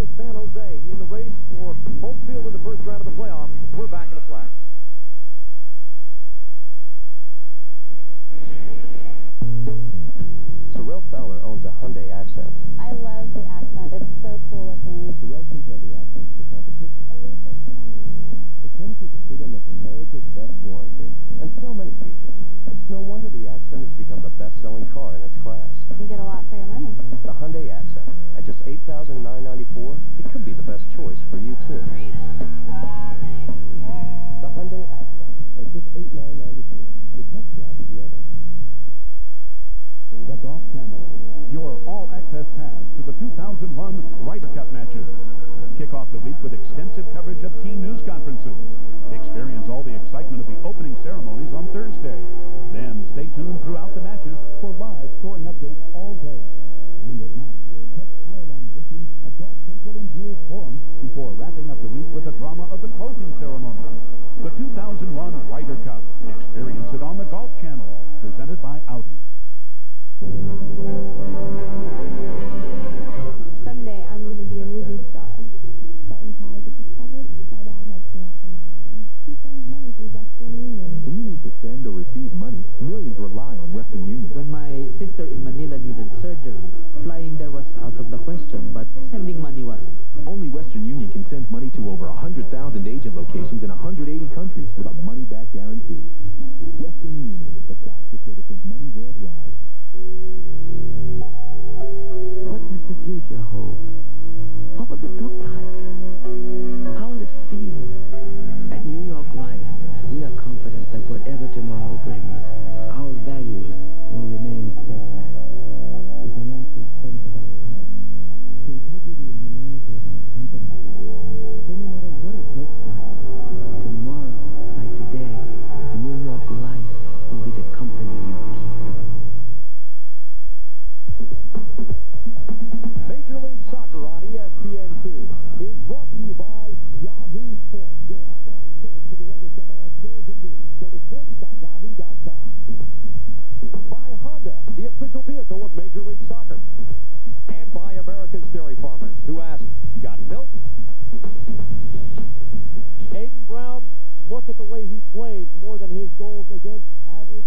with San Jose in the race for home field in the first round of the playoffs. We're back in a flash. Sorrel Fowler owns a Hyundai Accent. I love the accent. It's so cool looking. Sorrel compared the accent to the competition. I researched it on the internet. It comes with the freedom of America's best warranty and so many features. It's no wonder the Accent has become the best-selling car in its class. You get a lot for your money. The Hyundai Accent, at just $8,994, it could be the best choice for you, too. The Hyundai Accent, at just $8,994. Your test drive is ready. The Golf Channel, your all-access pass to the 2001 Ryder Cup matches. Kick off the week with extensive coverage of team news conferences. Experience all the excitement of the opening ceremonies on Thursday. Then stay tuned throughout the matches for live scoring updates all day. And at night, catch hour-long editions of Golf Central and Gears Forum before wrapping up the week with the drama of the closing ceremonies. The 2001 Ryder Cup. Experience it on the Golf Channel. Presented by Audi. Someday I'm going to be a movie star. But when college gets discovered, my dad helps me out from Miami. He sends money through Western Union. When you need to send or receive money, millions rely on Western Union. When my sister in Manila needed surgery, flying there was out of the question, but sending money wasn't. Only Western Union can send money to over 100,000 agent locations in 180 countries with a money-back guarantee. Western Union, the fastest way to send money worldwide. What does the future hold? What will it look like? How will it feel? At New York Life, we are confident that whatever tomorrow brings, our values will remain steadfast. The financial strength of our product, the integrity and humanity of our company. So no matter what it looks like, tomorrow, like today, New York Life will be the company you keep. Major League Soccer on ESPN2 is brought to you by Yahoo Sports, your online source for the latest MLS scores and news. Go to sports.yahoo.com. By Honda, the official vehicle of Major League Soccer. And by America's Dairy Farmers, who ask, got milk? Aiden Brown, look at the way he plays, more than his goals against average.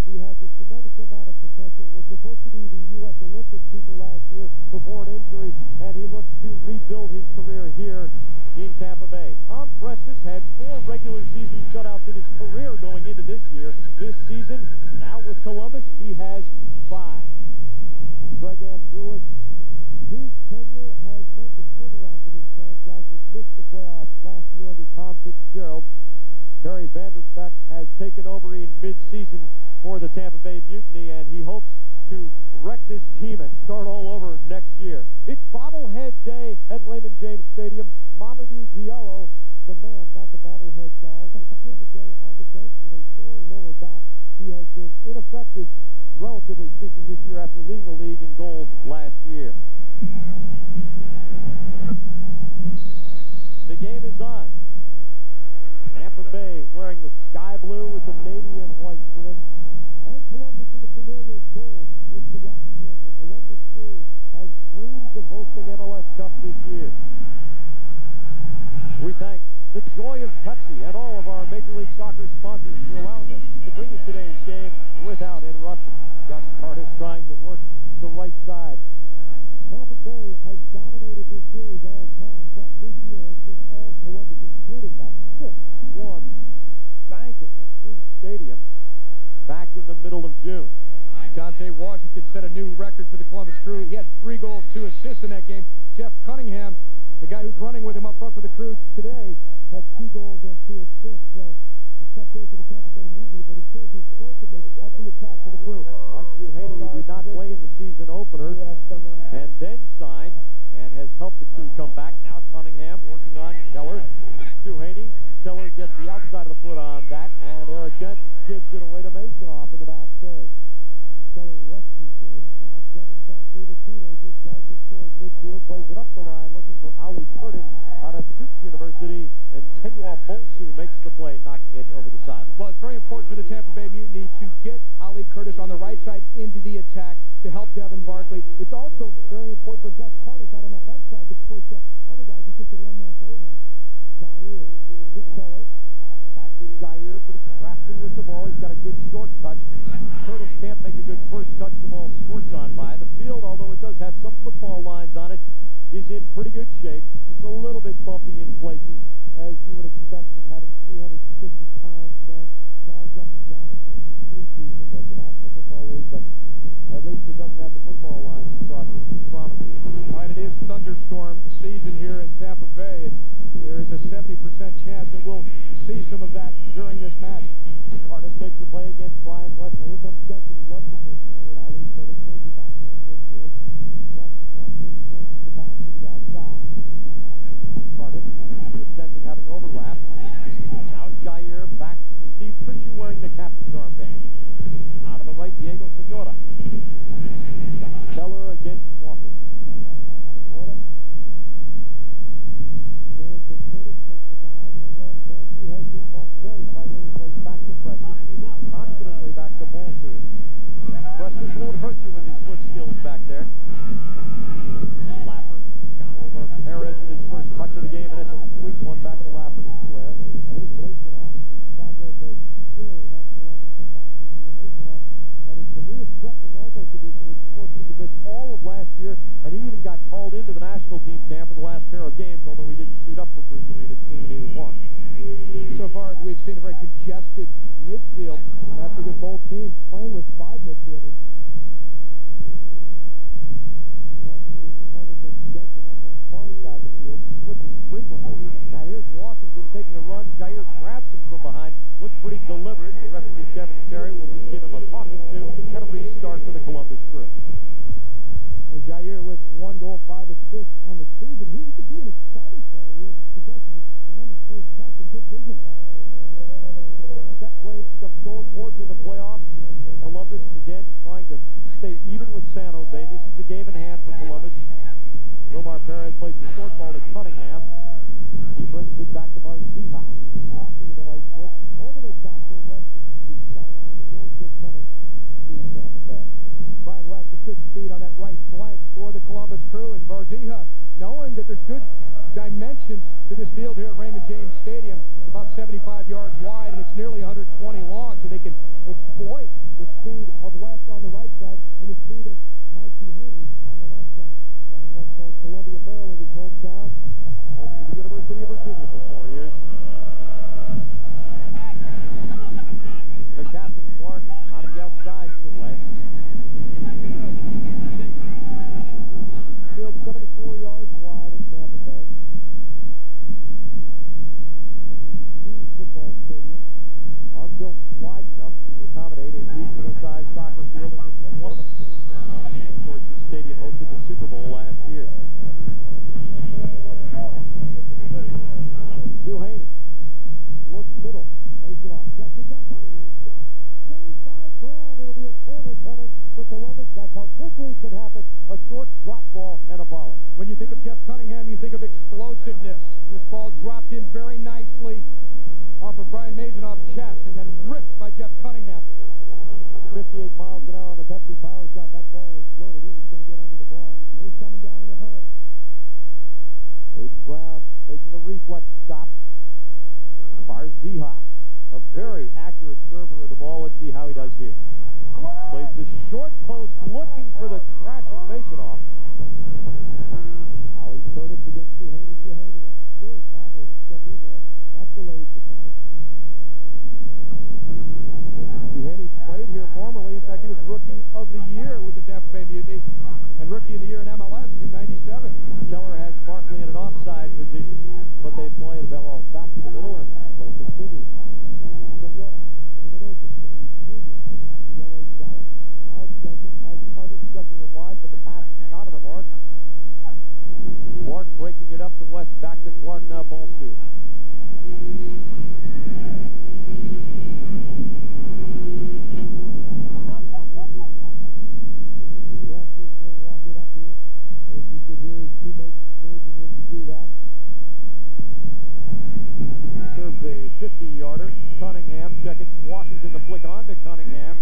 He has a tremendous amount of potential. Was supposed to be the U.S. Olympic keeper last year before an injury, and he looks to rebuild his career here in Tampa Bay. Tom Prestes had 4 regular season shutouts in his career going into this year. This season, now with Columbus, he has 5. Greg Andrews, his tenure has meant a turnaround for this franchise, which missed the playoffs last year under Tom Fitzgerald. Perry Vanderbeek has taken over in mid-season for the Tampa Bay Mutiny, and he hopes to wreck this team and start all over next year. It's bobblehead day at Raymond James Stadium. Mamadou Diallo, the man, not the bobblehead doll, will begin the day on the bench with a sore lower back. He has been ineffective, relatively speaking, this year after leading the league in goals last year. The game is on. Tampa Bay wearing the sky blue with the navy and white trim, and Columbus in the familiar gold with the black trim. The Columbus Crew has dreams of hosting MLS Cup this year. We thank the joy of Pepsi and all of our Major League Soccer sponsors for allowing us to bring you today's game without interruption. Gus Curtis trying to work the right side. Tampa Bay has dominated this series all time, but this year has been all Columbus, including that 6-1 spanking at Crew Stadium back in the middle of June. Dante Washington set a new record for the Columbus Crew. He had 3 goals, 2 assists in that game. Jeff Cunningham, the guy who's running with him up front for the Crew today, had 2 goals and 2 assists. So a tough day for the Tampa Bay Mutiny, but it shows the explosiveness of the attack for the Crew. Mike Duhaney, who did not play in the season opener, and then signed and has helped the Crew come back. Now Cunningham working on Keller. Duhaney. Keller gets the outside of the foot on that, and Eric Dent gives it away to Mason off in the back third. Keller rescues him. Now Devin Barkley, the teenager, charges toward midfield, plays it up the line, looking for Ali Curtis out of Duke University, and Tenua Bonsu makes the play, knocking it over the sideline. Well, it's very important for the Tampa Bay Mutiny to get Ali Curtis on the right side into the attack to help Devin Barkley. It's also very important for Gus Curtis out on that left side to push up good short touch. Curtis can't make a good first touch. The ball squirts on by. The field, although it does have some football lines on it, is in pretty good shape. It's a little bit bumpy in places, as you would expect from having 350-pound men charge up and down it during the preseason of the National Football League, but at least it doesn't have the football lines across it. It's promising. All right, it is thunderstorm season here in Tampa Bay, and there is a 70% chance that we'll see some of that during this match. Curtis makes the play against Brian West. Now here comes Stenson, who loves to push forward. Ali Curtis turns it back towards midfield. West wants in, forces the pass to the outside. Curtis with Stenson having overlap. Now Jair back to Steve Trishu wearing the captain's armband. Out of the right, Diego Senora. Keller against Walker. Senora. Forward for Curtis, making the diagonal run. Bolsu has his mark very tightly and plays back to Preston. Confidently back to Bolsu. Preston won't hurt you with his foot skills back there. Laffer, John Perez with his first touch of the game, and it's a sweet one back to Laffer to square. And here's Masonoff. Progress has really helped Columbus come back this year. Masonoff had a career-threatening ankle condition, which forced him to miss all of last year, and he even got called into the national team camp for the last pair of games, although he didn't suit up for Bruce Arena's team in either one. So far, we've seen a very congested midfield, and that's because both teams playing with 5 midfielders. Washington, Curtis, and Stenson on the far side of the field, switching frequently. Now here's Washington taking a run. Jair grabs him from behind. Looked pretty deliberate. The referee, Kevin Terry, will just give him a talking to and a restart for the Columbus Crew. Well, Jair with 1 goal, 5 assists on the season. He could be an exciting player. He has possession of tremendous first touch and good vision. Set plays become so important in the playoffs. Columbus, again, trying to stay even with San Jose. This is the game in hand for Columbus. Romar Perez plays the short ball to Cunningham. He brings it back to Varzija. Passing to the right foot. Over the top for West. Shoots out of bounds. Goal kick coming to Tampa Bay. Brian West with good speed on that right flank for the Columbus Crew, and Varzija, knowing that there's good dimensions to this field here at Raymond James Stadium, about 75 yards wide, and it's nearly 120 long, so they can exploit the speed of West on the right side and the speed of Mike Duhaney on the left side. Brian West calls Columbia, Maryland, his hometown. Went to the University of Virginia for 4 years. The captain, Clark, out of the outside to West. Field 74 yards wide at Tampa Bay. Many of these new football stadiums are built wide enough to accommodate a reasonable-sized soccer field, and this is one of them. Of course, this stadium hosted the Super Bowl last year. Duhaney looks middle. Masonoff checks it down. Cunningham shot. Saved by Brown. It'll be a corner coming for Columbus. That's how quickly it can happen. A short drop ball and a volley. When you think of Jeff Cunningham, you think of explosiveness. This ball dropped in very nicely off of Brian Masonoff's chest and then ripped by Jeff Cunningham. 58 miles an hour on the Pepsi Power Shot. That ball was loaded. It was going to get under the bar. It was coming down in a hurry. Aiden Brown making a reflex stop. Varzija, a very accurate server of the ball. Let's see how he does here. Plays the short post looking for the crashing Masonoff. Ali Curtis against Duhaney. Duhaney, a third tackle to step in there. That delays the counter. Duhaney played here formerly. In fact, he was Rookie of the Year with the Tampa Bay Mutiny and Rookie of the Year in MLS in '97. Keller has Barkley in an offside position, but they play the ball back to the middle and play continues. Senora, giving it over to Danny Pena over to the LA Galaxy. Now Stenson has Curtis stretching it wide, but the pass is not on the mark. Clark breaking it up to West, back to Clark, now Bolsu. Preston will walk it up here. As you could hear his teammates encouraging him to do that. Serves a 50-yarder. Cunningham checking. Washington the flick on to Cunningham.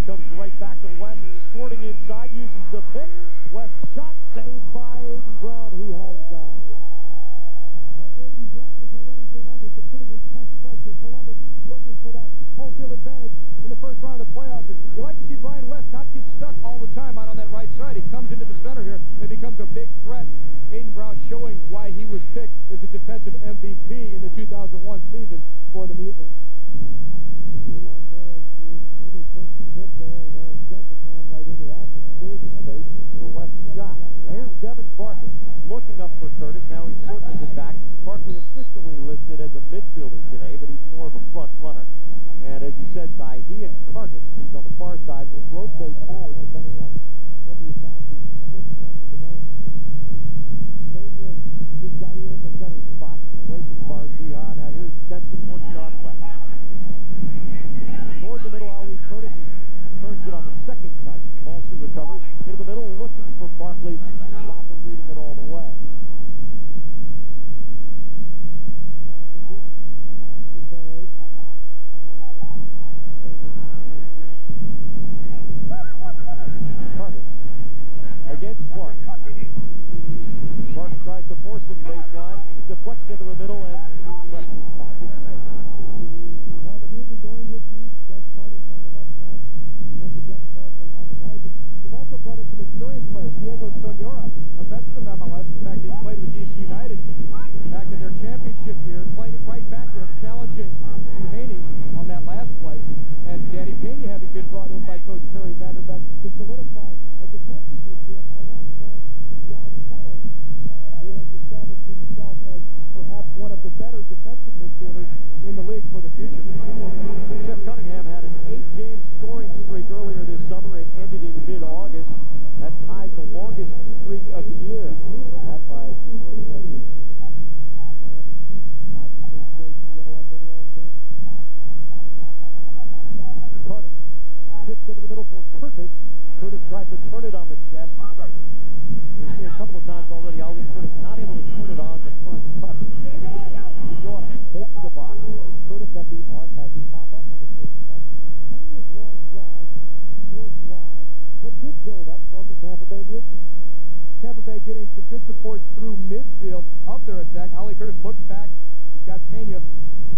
Comes right back to West. Squirting inside. Uses the pick. West shot. Saved by Aiden Brown. He hangs on. Well, Aiden Brown has already been under some pretty intense pressure. Columbus looking for that home field advantage in the first first round of the playoffs. And you like to see Brian West not get stuck all the time out on that right side. He comes into the center here and becomes a big threat. Aiden Brown showing why he was picked as a defensive MVP in the 2001 season for the Mutiny. Omar Perez creating an inadvertent pick there, and Eric Senton ran right into that and cleared the space for West's shot. Now here's Devin Barkley looking up for Curtis. Now he circles it back. Barkley officially listed as a midfielder today, but he's more of a front runner. And as you said, Ty, he and Curtis, who's on the far side, will rotate forward depending on what the attack is looking like in development. Pena is Zaire in the center spot, away from Barzia. Now here's Denton working on West. Toward the middle, Ali Curtis turns it on the second touch. Also recovers into the middle, looking for Barkley. Laffer reading it all the way. Washington, back for Perez. Curtis against Clark. Clark tries to force him baseline. It deflects into the middle and Preston passes. Well, the Mutiny going with you. Gus Curtis on the left side. You mentioned Devin Barkley on the right. But they've also brought in some experienced players. Diego Sonora, a veteran of MLS. In fact, he played with DC United back in their championship year, playing it right back there, challenging Duhaney on that last play. And Danny Pena having been brought in by Coach Terry Vanderbeck to solidify a defensive midfield alongside Josh Keller. He has established himself as perhaps one of the better defensive midfielders in the league for the future. Jeff Cunningham had an 8-game scoring streak earlier this summer. It ended in mid-August. That ties the longest streak of the year. That by the Miami Heat, tied for first place in the MLS overall standings. Curtis kicks into the middle for Curtis. Curtis tries to turn it on the chest. We've seen a couple of times already Ali Curtis not able to turn it on the first touch. Senora takes the box. Curtis at the arc has him pop up on the first touch. Pena's long drive towards wide, but good build up from the Tampa Bay Mutiny. Tampa Bay getting some good support through midfield of their attack. Ali Curtis looks back. He's got Pena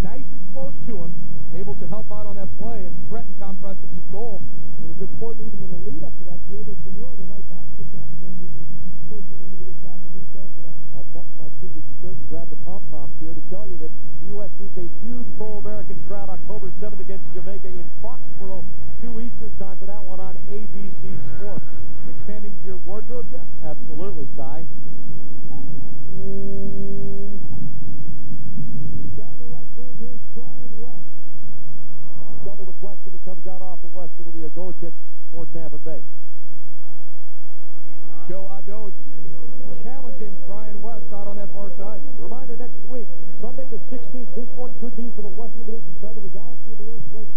nice and close to him, able to help out on that play and threaten Tom Preston's goal. It was important even in the lead up to that. Diego Sonora, the right back of the Tampa Bay Mutiny, pushing into the attack, and he's known for that. I'll buck my pleated shirt and grab the pom-poms here to tell you that the U.S. needs a huge pro-American crowd October 7th against Jamaica in Foxborough, 2 Eastern time for that one on ABC Sports. Expanding your wardrobe, Jack? Absolutely, Ty. Down the right wing, here's Brian West. Double deflection, it comes out off of West. It'll be a goal kick for Tampa Bay. Joe Addo challenging Brian West out on that far side. Reminder next week, Sunday the 16th. This one could be for the Western Division title. The Galaxy and the Earthquake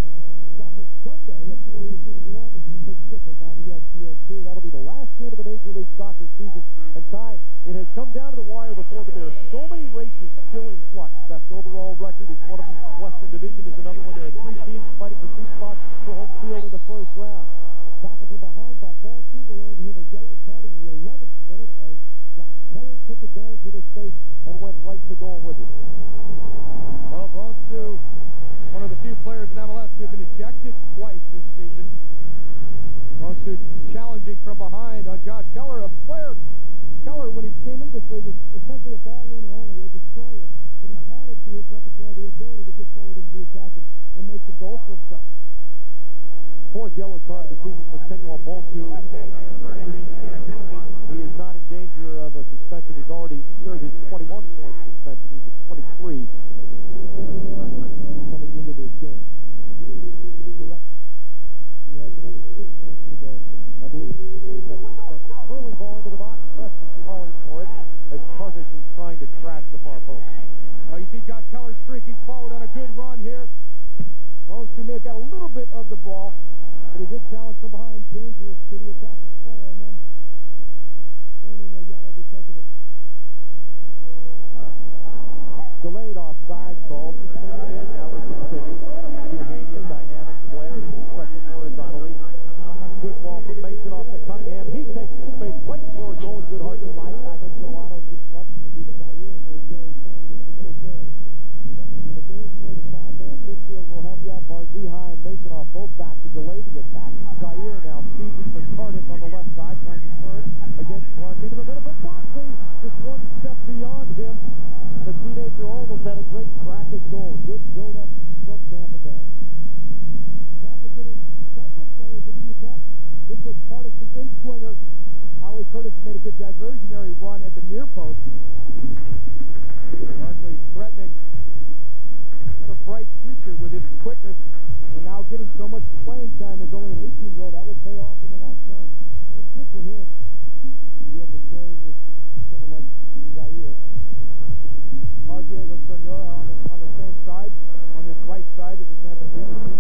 Soccer Sunday at 4 Eastern, 1 Pacific on ESPN2. That'll be the last game of the Major League Soccer season. And Ty, it has come down to the wire before, but there are so many races still in flux. Best overall record is one of them. Western Division is another one. There are 3 teams fighting for 3 spots for home field in the first round. Tackled from behind by Bonsu will earn him a yellow card in the 11th minute as Josh Keller took advantage of the space and went right to goal with it. Well, Bonsu, one of the few players in MLS who have been ejected twice this season. Bonsu challenging from behind on Josh Keller, a player. Keller, when he came into this league, was essentially a ball winner only, a destroyer. But he's added to his repertoire the ability to get forward into the attack and make some goals for himself. 4th yellow card of the season for Tenuan Bonsu. He is not in danger of a suspension. He's already served his 21-point suspension. He's at 23 coming into this game. Correction. He has another 6 points to go, I believe, before he's got suspension. Curling ball into the box. Preston calling for it as Curtis was trying to crash the far post. You see Josh Keller streaking forward on a good run here. Bonsu may have got a little bit of the ball, but he did challenge from behind, dangerous to the attacking player, and then earning a yellow because of it. Delayed offside called, and now we continue. Duhaney, a dynamic player who can stretch it horizontally. Good ball from Mason off to Cunningham. He takes the space right toward goal. Good hard to slide tackle. Joe Otto disrupts and be the Zaire will carry forward into the middle third. But there's where the 5-man midfield will help you out. Barzia and Mason off both back to delay the attack. Jair now feeds it to Curtis on the left side, trying to turn against Clark into the middle, but Barkley just one step beyond him. The teenager almost had a great crack at goal. Good build-up from Tampa Bay. Tampa getting several players into the attack. This was Curtis, the in-swinger. Ali Curtis made a good diversionary run at the near post. Barkley threatening a bright future with his quickness, and now getting so much playing time as only an 18-year-old. That will pay off in the long term. And it's good for him to be able to play with someone like Jair. Diego Sonora on the same side, on this right side of the Tampa Bay Mutiny.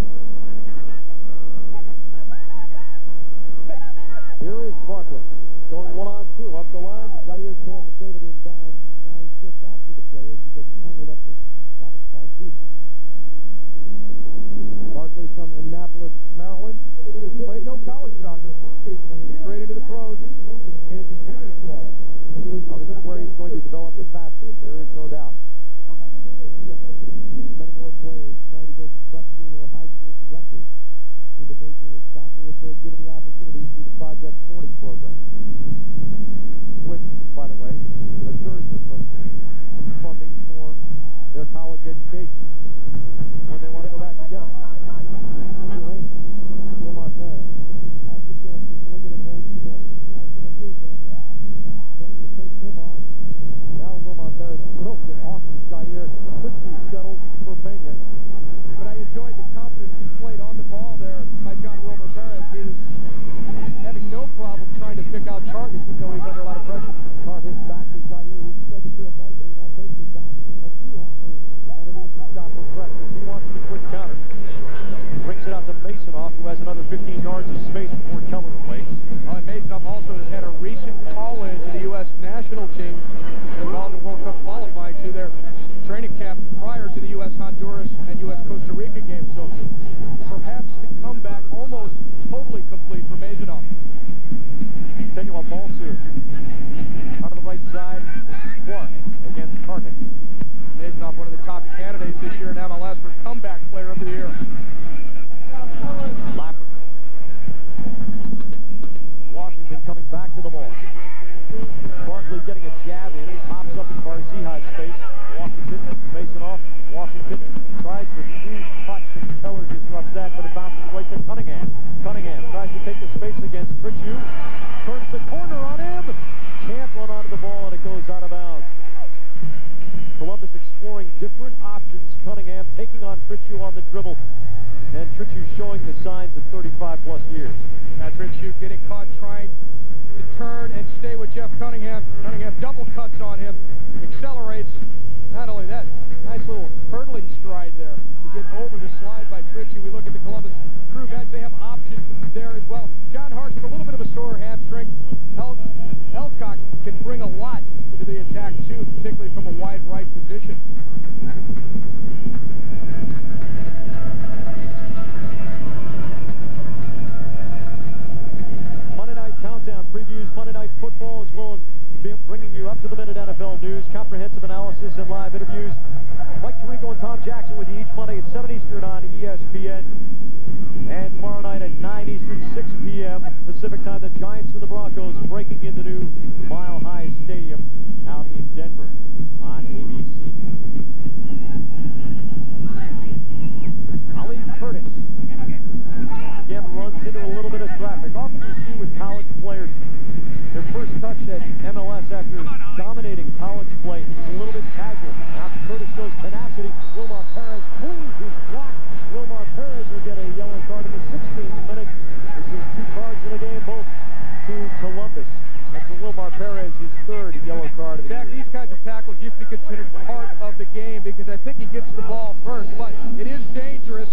Here is Barkley going 1-on-2 up the line. Jair can't save it inbounds. Now he's just after the play as he gets tangled up with Robert Farzia. Barkley from Annapolis, Maryland. Played no college soccer. Straight into the pros. Now this is where he's going to develop the fastest. There is no doubt. Many more players trying to go from prep school or high school directly into Major League Soccer if they're given the opportunity through the Project 40 program, which, by the way, assures them of funding for their college education when they want to go back to get them. Wilmar Perez has the chance to swing it and hold the ball. Nice little move there. Kane takes him on. Now Wilmar Perez drills it off of Jair. Quickly settles for Pena. But I enjoyed the confidence displayed on the ball there by John Wilmar Perez. He was having no problem trying to pick out targets, even though he's under a lot of pressure. Curtis back to Jair. He spread the field nicely. Now takes it back. A two-hopper and an easy stop for pressure. He wants the quick counter. Brings it out to Masonoff, who has another 15 yards of space before Keller awaits. And Masonoff also has had a recent call-in to the U.S. national team involved in World Cup qualifying to their training camp prior to the U.S. Honduras and U.S. Costa Rica game. So perhaps the comeback almost totally complete for Masonoff. Continual Balsu out of the right side. This is Clark against Carter. Masonoff, one of the top candidates this year in MLS for comeback player of the year. Lapper. Washington coming back to the ball. Barkley getting a jab in. He pops up in Varzija's space. Washington, Masonoff. Washington tries to through touch, and Keller just roughs that, but it bounces right to Cunningham. Cunningham tries to take the space against Tritchu. Turns the corner on him. Can't run onto the ball, and it goes out of bounds. Columbus exploring different options. Cunningham taking on Tritchu on the dribble. And Tritchu showing the signs of 35-plus years. Now Tritchu getting caught trying to turn and stay with Jeff Cunningham. Cunningham double cuts on him, accelerates. Not only that, nice little hurdling stride there to get over the slide by Tritchu. We look at the Columbus Crew bench. They have options there as well. John Hart with a little bit of a sore hamstring. Elcock can bring a lot to the attack, too, particularly from a wide right position. Monday Night Countdown previews Monday Night Football, as well as bringing you up-to-the-minute NFL news, comprehensive analysis, and live interviews. Mike Tirico and Tom Jackson with you each Monday at 7 Eastern on ESPN. And tomorrow night at 9 Eastern, 6 p.m. Pacific time, the Giants and the Broncos breaking in the new Mile High Stadium out in Denver on ABC. Ali Curtis again runs into a little bit of traffic. Often you see with college players, their first touch at MLS after dominating college play is a little bit casual. Now Curtis shows tenacity. Wilmar Perez cleans his block. Wilmar Perez will get a yellow card in the 16th minute. This is 2 cards in the game, both to Columbus. And for Wilmar Perez, his 3rd yellow card of the year. These kinds of tackles used to be considered part of the game because I think he gets the ball first, but it is dangerous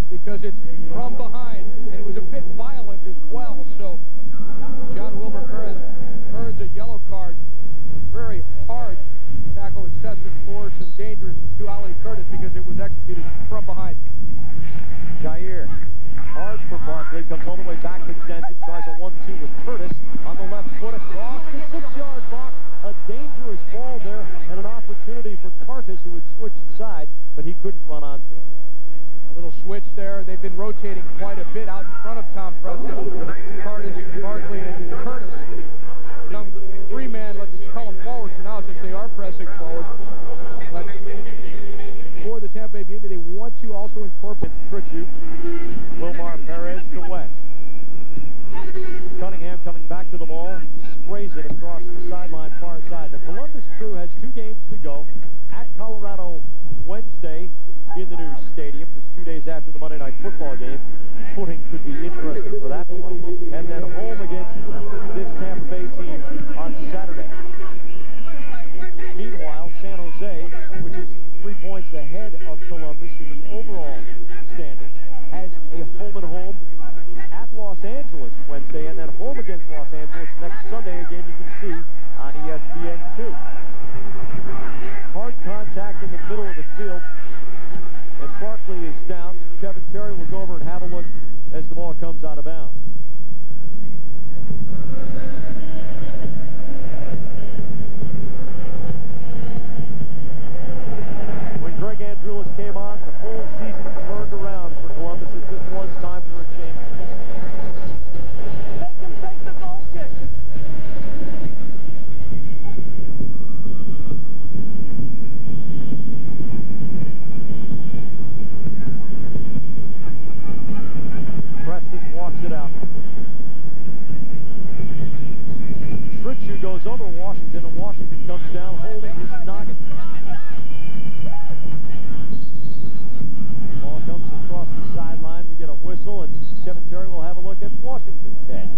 because it's from behind, and it was a bit violent as well. So John Wilmar Perez earns a yellow card. Very hard tackle, excessive force, and dangerous to Ali Curtis because it was executed from behind. Jair, hard for Barkley, comes all the way back to Denton, tries a 1-2 with Curtis on the left foot across the 6-yard box. A dangerous ball there, and an opportunity for Curtis, who had switched sides, but he couldn't run onto it. A little switch there. They've been rotating quite a bit out in front of Tom Preston. Curtis, Barkley, and Curtis. The young three-man, let's call them forward for now since they are pressing forward. But for the Tampa Bay Mutiny, they want to also incorporate Tritchu. Wilmar Perez to West. Cunningham coming back to the ball, sprays it across the sideline far side. The Columbus Crew has 2 games to go at Colorado Wednesday in the new stadium, just 2 days after the Monday Night Football game. Footing could be interesting for that one. And then home against this Tampa Bay team on Saturday. Meanwhile, San Jose, which is 3 points ahead of Columbus in the overall standing, has a home-and-home at Los Angeles Wednesday, and then home against Los Angeles next Sunday. Again, you can see on ESPN2. Hard contact in the middle of the field, and Barkley is down. Kevin Terry will go over and have a look as the ball comes out of bounds. When Greg Andrulis came on, the whole season turned around for Columbus. It just was time for a change. Make him take the goal kick. Preston walks it out. Tritchu goes over Washington, and Washington comes down holding his noggin. Ball comes across the sideline. We get a whistle, and Kevin Terry will have a look at Washington's head.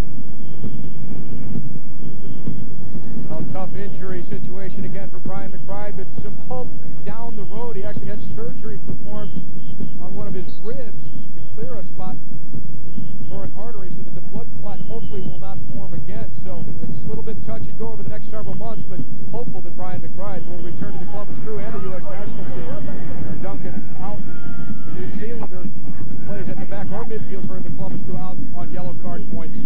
Well, tough injury situation again for Brian McBride, but some hope down the road. He actually had surgery performed on one of his ribs to clear a spot for an artery so that the blood clot hopefully will not form again. So it's a little bit touch and go over the next several months, but hopeful that Brian McBride will return to the Columbus Crew and the U.S. national team. Duncan out, the New Zealander plays at the back or midfield for the Columbus Crew, out on yellow card points.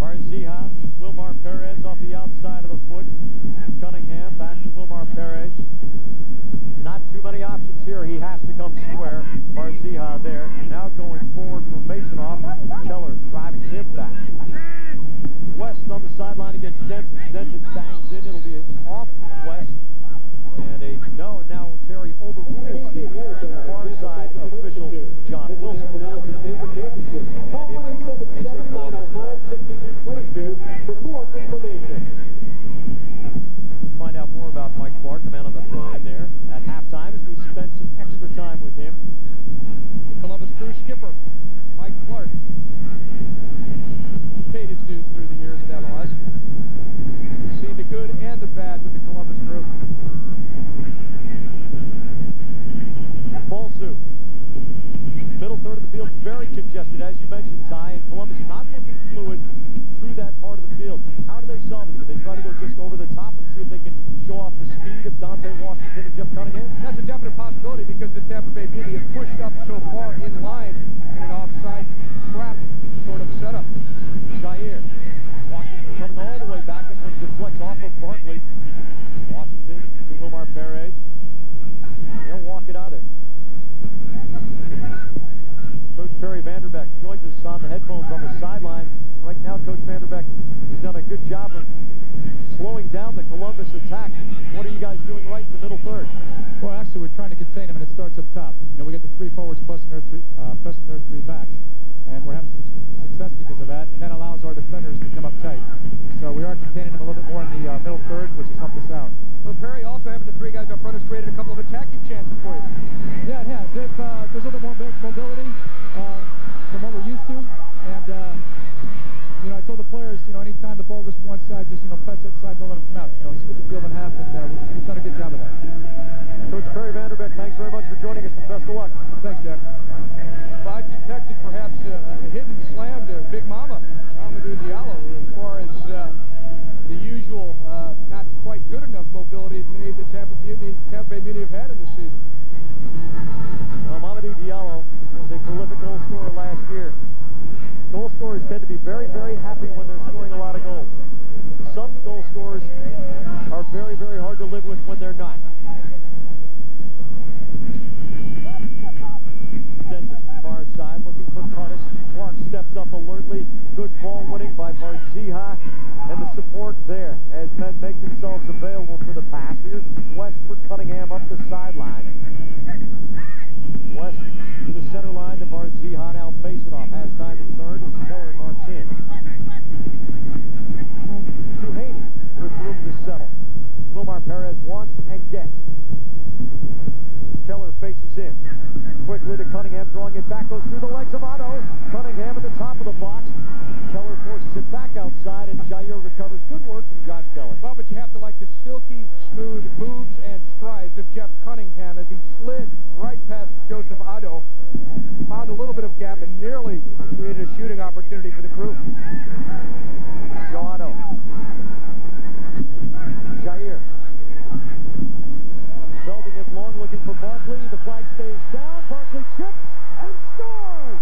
Barzija, Wilmar Perez off the outside of the foot. Cunningham back to Wilmar Perez. Not too many options here. He has to come square. Barzija there. Now going forward for Masonoff. Keller driving him back. West on the sideline against Denton. Denton bangs in. It'll be off West. And a no. Now Terry overrules the far side official, John Wilson. And it is a Columbus ball. Find out more about Mike Clark, the man on the throw-in there, at halftime as we spend some extra time with him. The Columbus Crew skipper, Mike Clark, paid his dues through the years at MLS. Seen the good and the bad with the Columbus Crew. Bolsu. Middle third of the field, very congested, as you mentioned, Ty, and Columbus not looking fluid through that part of the field. How do they solve it? Do they try to go just over the top and see if they can show off the speed of Dante Washington and Jeff Cunningham? That's a definite possibility because the Tampa Bay Mutiny have pushed up so far in line in an offside trap sort of setup. Jair. Washington coming all the way back. This one deflects off of Barkley. Washington to Wilmar Perez. They'll walk it out of there. Coach Perry Vanderbeck joins us on the headphones on the sideline. Right now, Coach Vanderbeck has done a good job of slowing down the Columbus attack. What are you guys doing right in the middle third? Well, actually, we're trying to contain them, and it starts up top. You know, we get the 3 forwards plus their 3 backs, and we're having some success because of that, and that allows our defenders to come up tight. So we are containing them a little bit more in the middle third, which has helped us out. Well, Perry, also having the 3 guys up front has created a couple of attacking chances for you. Yeah, it has. There's a little bit more mobility from what we're used to, and you know, I told the players, you know, anytime the ball goes from one side, just, you know, press that side, don't let them come out. You know, split the field in half, and we've done a good job of that. Coach Perry Vanderbeck, thanks very much for joining us, and best of luck. Thanks, Jack. Well, I detected perhaps a hidden slam to Big Mama, Mamadou Diallo, as far as the usual, not quite good enough mobility made the Tampa Bay Mutiny have had in this season. Well, Mamadou Diallo was a prolific goal scorer last year. Goal scorers tend to be very, very happy when they're scoring a lot of goals. Some goal scorers are very, very hard to live with when they're not. Bentley. Good ball winning by Varzija, and the support there as men make themselves available for the pass. Here's West for Cunningham up the sideline. West to the center line to Varzija. Now face it off. Has time to turn as Keller marks in. Duhaney with room to settle. Wilmar Perez wants and gets. Keller faces in. Quickly to Cunningham, drawing it back, goes through the legs of Otto. Cunningham at the top of the box. Keller forces it back outside, and Jair recovers. Good work from Josh Keller. Well, but you have to like the silky, smooth moves and strides of Jeff Cunningham as he slid right past Joseph Otto, found a little bit of gap, and nearly created a shooting opportunity for the Crew. Joe Otto. Jair. Belting it long, looking for Barkley. The flag stays down. Barkley chips and scores!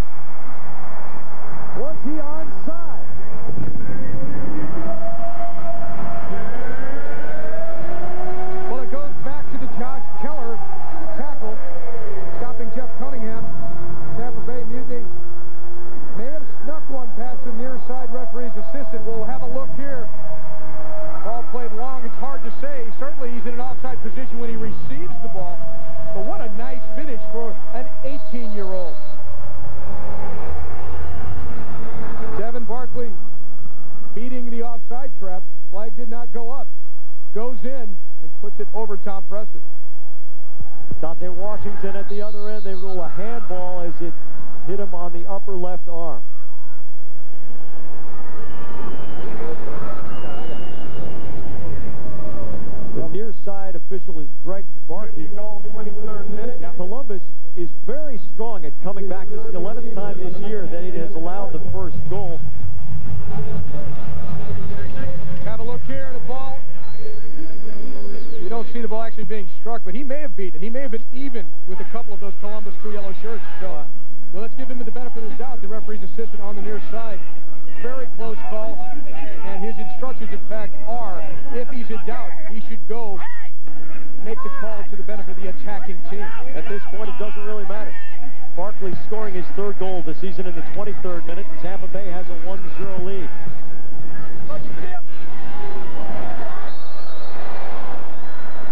Was he onside? Well, it goes back to the Josh Keller tackle, stopping Jeff Cunningham. Tampa Bay Mutiny may have snuck one past the near side referee's assistant. We'll have a look here. Ball played long. It's hard to say. Certainly he's in an offside position when he receives the ball. But what a nice finish for an 18-year-old. Devin Barkley beating the offside trap. Flag did not go up. Goes in and puts it over Tom Preston. Dante Washington at the other end. They rule a handball as it hit him on the upper left arm. The near side official is Greg Barkey. Columbus is very strong at coming back. This is the 11th time this year that it has allowed the first goal. Have a look here. The ball. You don't see the ball actually being struck, but he may have beaten it. He may have been even with a couple of those Columbus Crew yellow shirts. So, well, let's give him the benefit of the doubt. The referee's assistant on the near side. Very close call, and his instructions, in fact, are if he's in doubt, he should go make the call to the benefit of the attacking team. At this point, it doesn't really matter. Barkley scoring his third goal of the season in the 23rd minute. Tampa Bay has a 1-0 lead.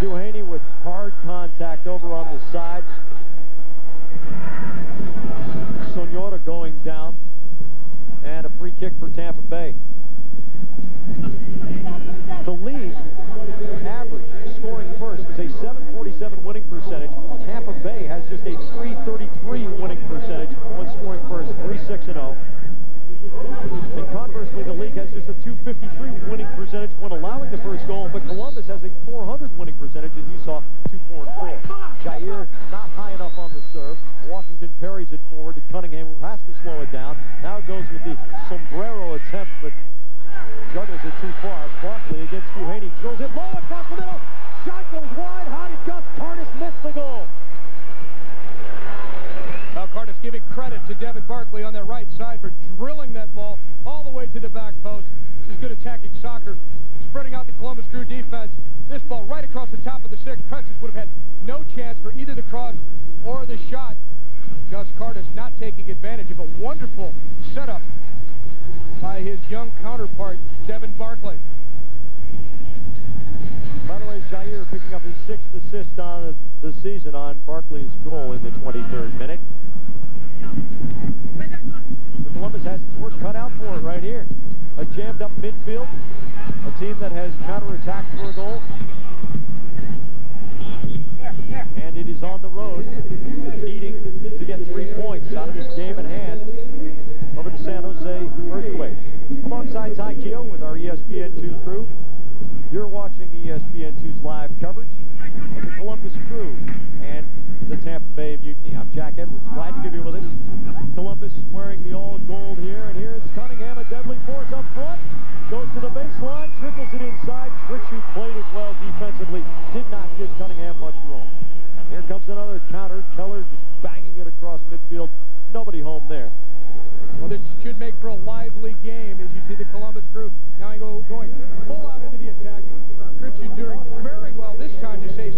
Duhaney with hard contact over on the side. Sonora going down. And a free kick for Tampa Bay. The league average scoring first is a .747 winning percentage. Tampa Bay has just a .333 winning percentage when scoring first, 3-6-0. And conversely, the league has just a .253 winning percentage when allowing the first goal, but Columbus has a .400 winning percentage, as you saw, 2-4-4. Jair not high enough on the serve. Washington parries it forward to Cunningham, who has to slow it down. Now goes with the sombrero attempt, but juggles it too far. Barkley against Duhaney, drills it low across the middle. Shot goes wide. How did Gus Curtis miss the goal? Now Curtis giving credit to Devin Barkley on that right side for drilling that ball all the way to the back post. This is good attacking soccer, spreading out the Columbus Crew defense. This ball right across the top of the six. Precious would have had no chance for either the cross or the shot. Gus Curtis not taking advantage of a wonderful setup by his young counterpart, Devin Barkley. By the way, Jair picking up his 6th assist on the season on Barkley's goal in the 23rd minute. So Columbus has its work cut out for it right here. A jammed up midfield, a team that has counterattacked for a goal. And it is on the road, needing to get 3 points out of this game in hand over the San Jose Earthquakes. Alongside Ty Keogh with our ESPN2 crew, you're watching ESPN2's live coverage of the Columbus Crew and the Tampa Bay Mutiny. I'm Jack Edwards, glad to give you with us. Columbus wearing the all-gold here, and here's Cunningham, a deadly force up front. Goes to the baseline, trickles it inside. Trichy played it well defensively, did not give Cunningham much room. Here comes another counter. Keller just banging it across midfield. Nobody home there. Well, this should make for a lively game as you see the Columbus Crew now going full out into the attack. Trichy doing very well this time to stay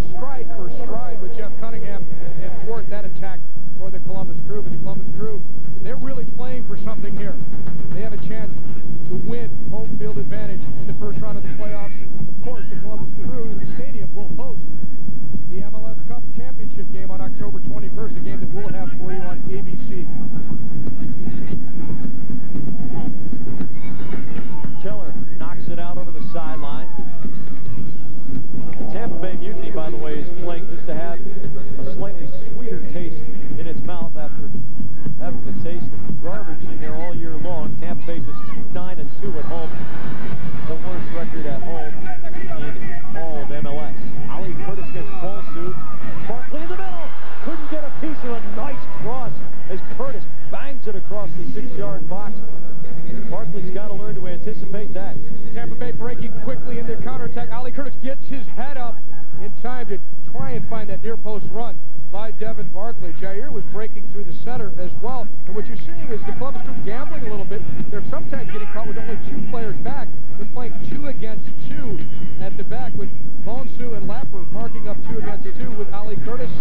stride for stride with Jeff Cunningham and thwart that attack for the Columbus Crew. But the Columbus Crew, they're really playing for something here. advantage in the first round of the playoffs. And, of course, the Columbus Crew Stadium will host the MLS Cup Championship game on October 21st, a game that we'll have for you on ABC. Keller knocks it out over the sideline. The Tampa Bay Mutiny, by the way, is playing just to have a slightly sweeter taste in its mouth after having the taste of garbage in there all year long. Tampa Bay just 2-9-2 at home. The worst record at home in all of MLS. Ali Curtis against Bolsu. Barkley in the middle. Couldn't get a piece of a nice cross as Curtis bangs it across the 6-yard box. Barkley's got to learn to anticipate that. Tampa Bay breaking quickly in their counterattack. Ali Curtis gets his head up in time to try and find that near post run by Devin Barkley. Jair was breaking through the center as well. And what you're seeing is the Columbus Crew gambling a little bit. They're sometimes getting caught with only 2 players back. They're playing 2 against 2 at the back with Bonsu and Lapper marking up 2 against 2 with Ali Curtis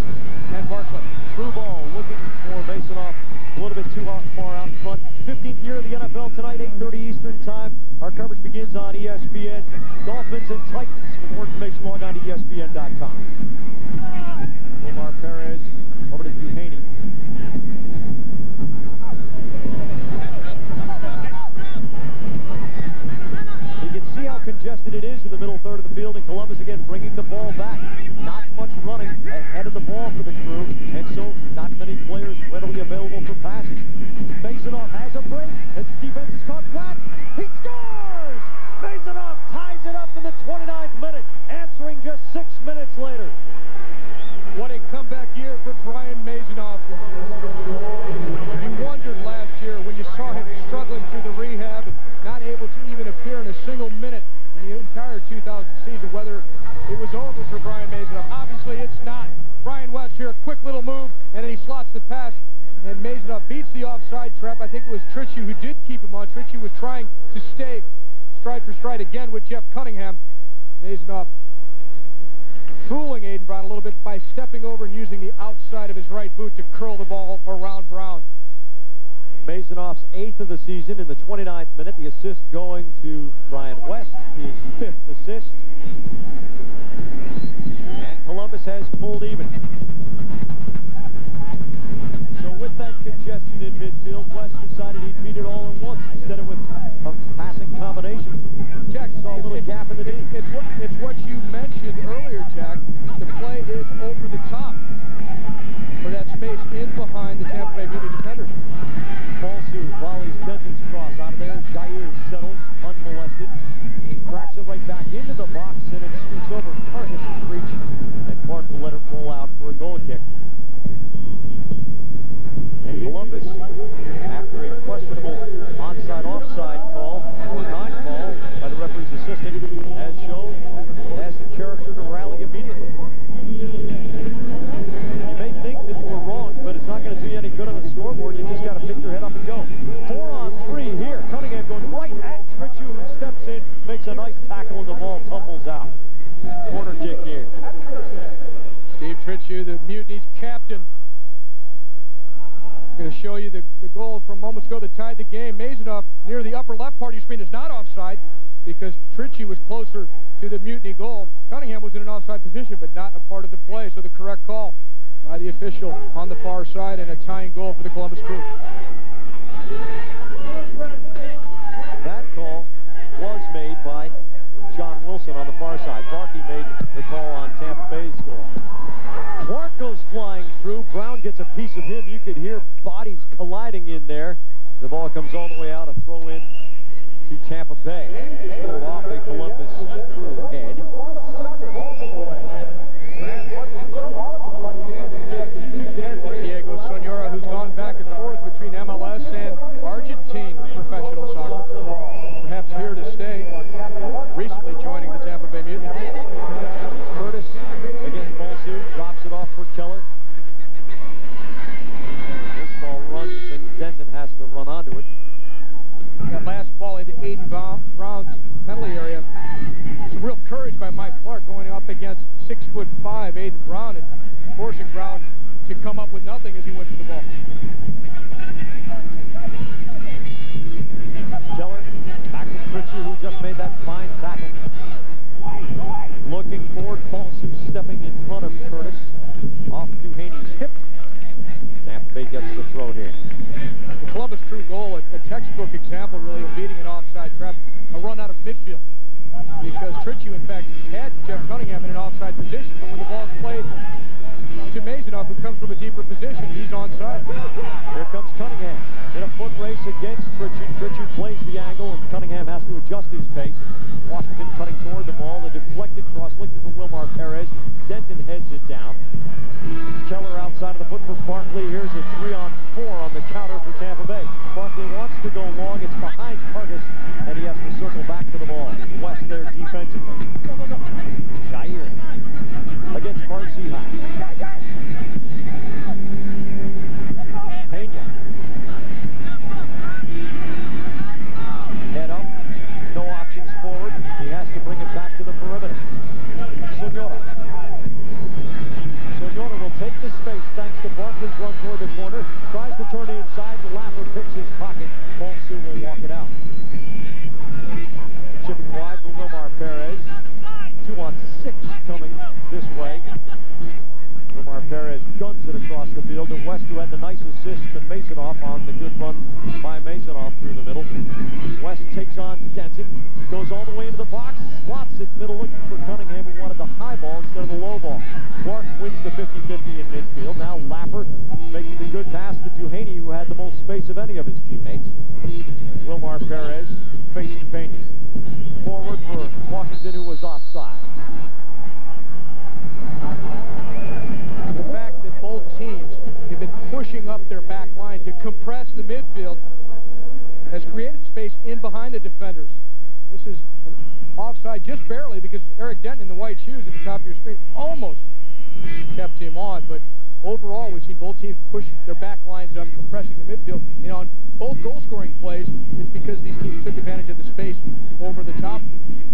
and Barkley. Through ball looking for Masonoff a little bit too far out in front. 15th year of the NFL tonight, 8:30 Eastern time. Our coverage begins on ESPN. Dolphins and Titans. For more information, log on to ESPN.com. Omar Perez over to Duhaney. You can see how congested it is in the middle third of the field, and Columbus again bringing the ball back. Not much running ahead of the ball for the Crew, and so not many players readily available for passes. Masonoff has a break as the defense is caught flat. He scores! Masonoff ties it up in the 29th minute, answering just 6 minutes later. What a comeback year for Brian Masonoff. You wondered last year when you saw him struggling through the rehab and not able to even appear in a single minute in the entire 2000 season, whether it was over for Brian Masonoff. Obviously, it's not. Brian West here, a quick little move, and then he slots the pass, and Masonoff beats the offside trap. I think it was Trichy who did keep him on. Trichy was trying to stay stride for stride again with Jeff Cunningham. Masonoff fooling Aiden Brown a little bit by stepping over and using the outside of his right boot to curl the ball around Brown. Masonoff's 8th of the season in the 29th minute. The assist going to Brian West, his 5th assist. And Columbus has pulled even. So with that congestion in midfield, West decided he'd beat it all at once instead of with a passing combination. Jack saw a little gap in the D. It's what you mentioned earlier, Jack. The play is over the top for that space in behind the Tampa Bay Mutiny defenders. Bolsu volleys Denton's cross out of there. Jair settles unmolested. He cracks it right back into the box and it scoots over Curtis's reach. And Clark will let it roll out for a goal kick. And Columbus, after a questionable onside-offside call, or non-call by the referee's assistant, has shown has the character to rally immediately. You may think that you were wrong, but it's not going to do you any good on the scoreboard. You just got to pick your head up and go. 4-on-3 here. Cunningham going right at Trichy, who steps in, makes a nice tackle, and the ball tumbles out. Corner kick here. Steve Trichy, the Mutiny's captain. Going to show you the goal from moments ago that tied the game. Masonoff near the upper left part of your screen is not offside because Trichy was closer to the Mutiny goal. Cunningham was in an offside position, but not a part of the play, so the correct call by the official on the far side and a tying goal for the Columbus Crew. That call was made by John Wilson on the far side. Barkey made the call on Tampa Bay's goal. Clark goes flying through. Brown gets a piece of him. You could hear bodies colliding in there. The ball comes all the way out, a throw in to Tampa Bay. Pulled off a Columbus Crew head. Diego Sonora, who's gone back and forth between MLS and Argentine professional soccer. Perhaps here to stay. Recently joining the Tampa Bay Mutiny. Curtis against Bolsu, drops it off for Keller. This ball runs and Denton has to run onto it. That last ball into Aiden Brown's penalty area. Some real courage by Mike Clark going up against 6'5" Aiden Brown and forcing Brown to come up with nothing as he went to the ball. Keller back to Ritchie, who just made that fine tackle. Looking forward, Paulson stepping in front of Curtis. Off Duhaney's hip. Tampa Bay gets the throw here. The Columbus Crew goal, a textbook example, really, of beating an offside trap, a run out of midfield. Because Ritchie, in fact, had Jeff Cunningham in an offside position, but when the ball's played to Maisenoff, who comes from a deeper position, he's onside. Here comes Cunningham in a foot race against Ritchie. Ritchie plays the angle, and Cunningham has to adjust his pace. Washington cutting toward the ball. The deflected cross looking for Wilmar Perez. Denton heads it down. Keller outside of the foot for Barkley. Here's a 3-on-4 on the counter for Tampa Bay. Barkley wants to go long. It's behind Curtis, and he has to circle back to the ball. West there defensively. Jair against Marcia. Pena. Head up. No options forward. He has to bring it back to the perimeter. Sonora. Sonora will take the space thanks to Barkley's run toward the corner. Tries to turn it inside. Laffer picks his pocket. Balsu will walk it out. Chipping wide for Wilmar Perez. 2-on-6 coming this way. Wilmar Perez guns it across the field to West, who had the nice assist to Maisenoff on the good run by Maisenoff through the middle. West takes on Denton, goes all the way into the box, slots it middle, looking for Cunningham, who wanted the high ball instead of the low ball. Clark wins the 50-50 in midfield. Now Laffer making the good pass to Duhaney, who had the most space of any of his teammates. Wilmar Perez facing Pena. Forward for Washington, who was offside. The fact that both teams have been pushing up their back line to compress the midfield has created space in behind the defenders. This is an offside just barely, because Eric Denton in the white shoes at the top of your screen almost kept him on, but overall we've seen both teams push their back lines up, compressing the midfield. You know, on both goal-scoring plays, it's because these teams took advantage of the space over the top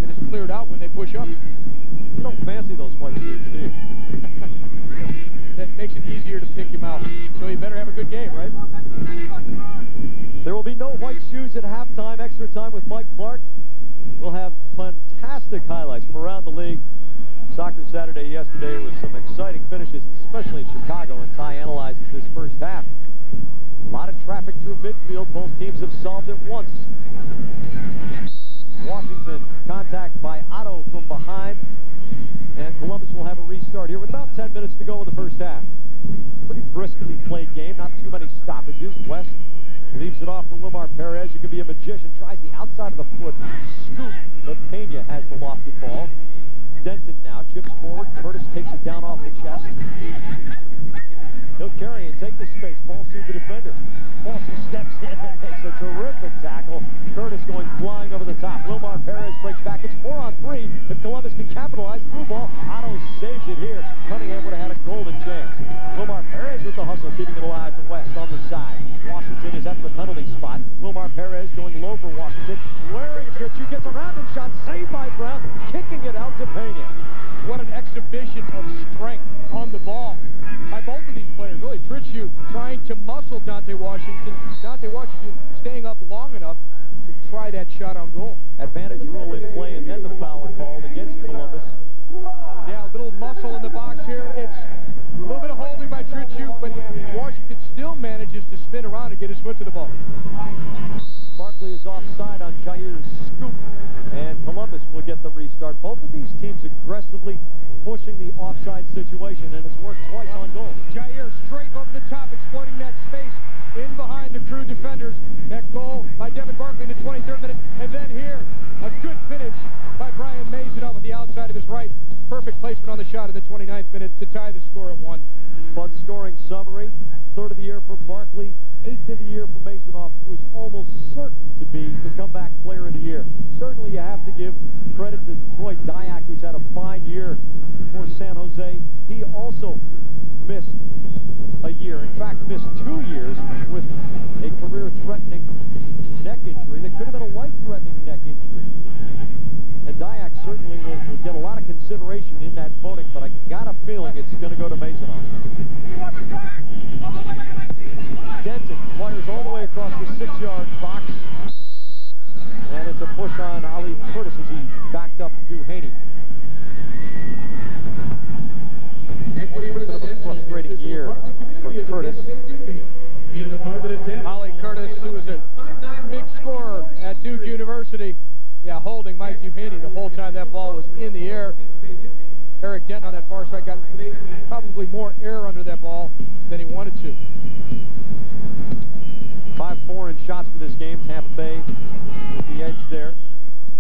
that is cleared out when they push up. You don't fancy those white shoes, do you? That makes it easier to pick him out. So you better have a good game, right? There will be no white shoes at halftime. Extra time with Mike Clark. We'll have fantastic highlights from around the league. Soccer Saturday yesterday with some exciting finishes, especially in Chicago, and Ty analyzes this first half. A lot of traffic through midfield. Both teams have solved it once. Washington contact by Otto from behind. And Columbus will have a restart here with about 10 minutes to go in the first half. Pretty briskly played game, not too many stoppages. West leaves it off for Wilmar Perez. You can be a magician. Tries the outside of the foot scoop, but Pena has the lofted ball. Denton now chips forward. Curtis takes it down off the chest. He'll carry and take the space. Ball to the defender. Paulson steps in and makes a terrific tackle. Curtis going flying over the top. Wilmar Perez breaks back. It's 4-on-3. If Columbus can capitalize, through ball. Otto saves it here. Cunningham would have had a golden chance. Wilmar Perez with the hustle, keeping it alive to West on the side. Washington is at the penalty spot. Wilmar Perez going low for Washington. Larry Ritchie gets around and shot, saved by Brown, kicking it out to Pena. What an exhibition of strength on the ball by both of these players. Really, Ritchie trying to muscle Dante Washington. Dante Washington staying up long enough to try that shot on goal. Advantage rule in play, and then the foul called against Columbus. Yeah, a little muscle in the box here. It's a little bit of holding by Ritchie, but Washington still manages to spin around and get his foot to the ball. Barkley is offside on Jair's scoop, and Columbus will get the restart. Both of these teams aggressively pushing the offside situation, and it's worked twice on goal. Jair straight over the top, exploiting that space in behind the Crew defenders. That goal by Devin Barkley in the 23rd minute, and then here, a good finish by Brian Maisenoff with the outside of his right. Perfect placement on the shot in the 29th minute to tie the score at 1. Bud scoring summary, 3rd of the year for Barkley, 8th of the year for Maisenoff, who is almost certain to be the comeback player of the year. Certainly you have to give credit to Troy Dyack, who's had a fine year for San Jose. He also missed a year, in fact missed 2 years with a career-threatening neck injury that could have been a life-threatening neck injury. And Dyack certainly will get a lot of consideration in that voting, but I got a feeling it's going to go to Maisenoff. Denton fires all the way across the 6-yard box. And it's a a push on Ali Curtis as he backed up Duhaney. Bit of a frustrating year for Curtis. Ali Curtis, who was a big scorer at Duke University, holding Mike Duhaney the whole time that ball was in the air. Eric Denton on that far side got probably more air under that ball than he wanted to. 5-4 in shots for this game. Tampa Bay with the edge there.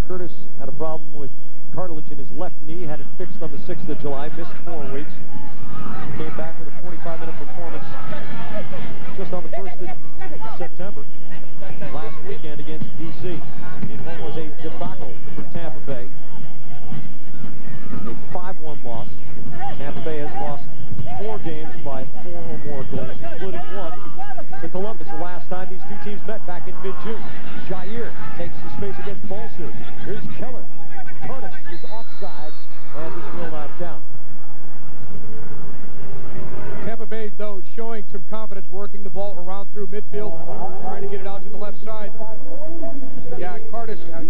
Curtis had a problem with cartilage in his left knee, had it fixed on the 6th of July, missed 4 weeks. Came back with a 45-minute performance just on the 1st of September, last weekend against D.C. In what was a debacle for Tampa Bay. A 5-1 loss. Tampa Bay has lost 4 games by 4 or more goals, including 1 to Columbus the last time these two teams met back in mid-June. Jair takes the space against Bolsu. Here's Keller. Curtis is offside, and this will not count. Tampa Bay, though, showing some confidence, working the ball around through midfield, trying to get it out to the left side. Yeah, Curtis, a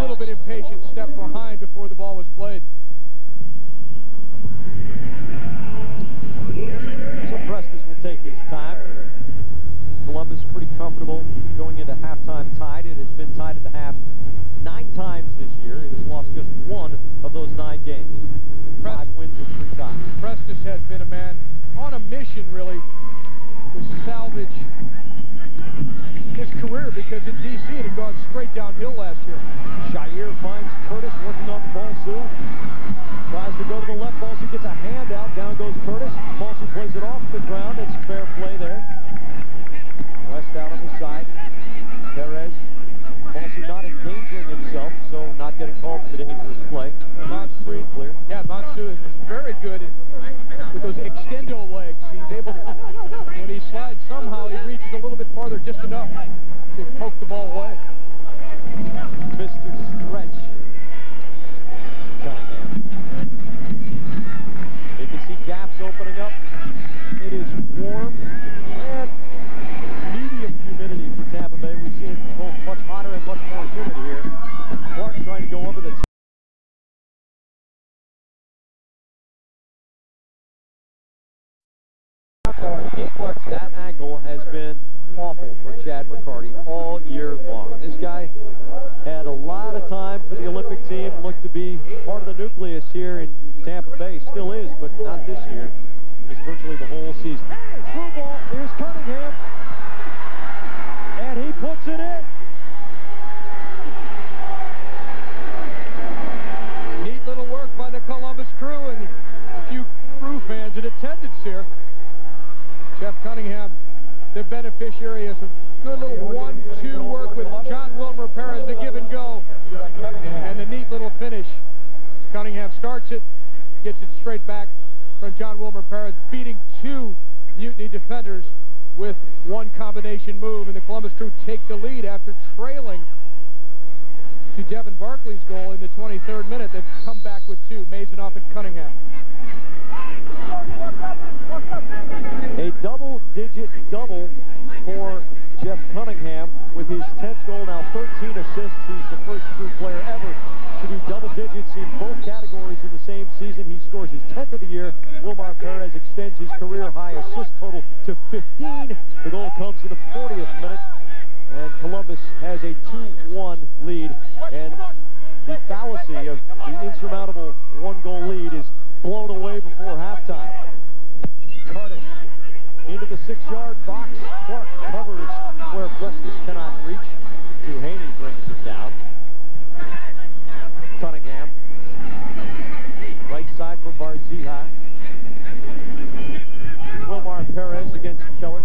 little bit impatient, stepped behind before the ball was played. So Preston will take his time. Columbus pretty comfortable going into halftime tied. It has been tied at the half 9 times this year. It has lost just 1 of those 9 games. 5 wins and 3 ties. Preston has been a man on a mission, really, to salvage his career, because in D.C. it had gone straight downhill last year. Jair finds Curtis working on Bolsu. Tries to go to the left. Bolsu gets a hand out. Down goes Curtis. Bolsu plays it off the ground. It's fair play there. West out on the side. Perez. Bolsu not endangering himself, so not getting called for the dangerous play. Free and clear. Yeah, Monsu is very good with those extendo legs. He's able to, when he slides, somehow he reaches a little bit farther, just enough to poke the ball away. Mr. Stretch. Cunningham. You can see gaps opening up. It is warm and medium humidity for Tampa Bay. We've seen both much hotter and much more humid here. Clark trying to go over the That ankle has been awful for Chad McCarty all year long. This guy had a lot of time for the Olympic team, looked to be part of the nucleus here in Tampa Bay. Still is, but not this year. It's virtually the whole season. Through ball, here's Cunningham. And he puts it in. Neat little work by the Columbus Crew and a few Crew fans in attendance here. Jeff Cunningham, the beneficiary of some good little 1-2 work with John Wilmer Perez, the give and go, and the neat little finish. Cunningham starts it, gets it straight back from John Wilmer Perez, beating 2 Mutiny defenders with 1 combination move, and the Columbus Crew take the lead after trailing to Devin Barkley's goal in the 23rd minute. They've come back with 2, Mazanoff and Cunningham. A double-digit double for Jeff Cunningham with his 10th goal, now 13 assists. He's the first Crew player ever to do double digits in both categories in the same season. He scores his 10th of the year. Wilmar Perez extends his career-high assist total to 15. The goal comes in the 40th minute, and Columbus has a 2-1 lead. And the fallacy of the insurmountable 1-goal lead is blown away before halftime. Curtis into the 6-yard box. Clark covers where Preston cannot reach. Duhaney brings it down. Cunningham. Right side for Barzija. Wilmar Perez against Keller.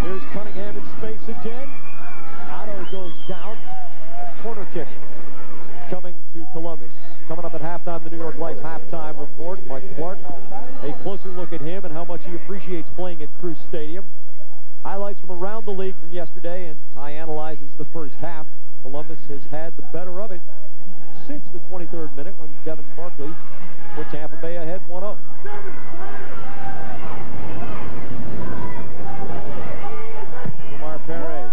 Here's Cunningham in space again. Otto goes down. A corner kick coming to Columbus. Coming up at halftime, the New York Lights halftime report. Mike Clark, a closer look at him and how much he appreciates playing at Crew Stadium. Highlights from around the league from yesterday, and Ty analyzes the first half. Columbus has had the better of it since the 23rd minute when Devin Barkley put Tampa Bay ahead 1-0. Wilmar Perez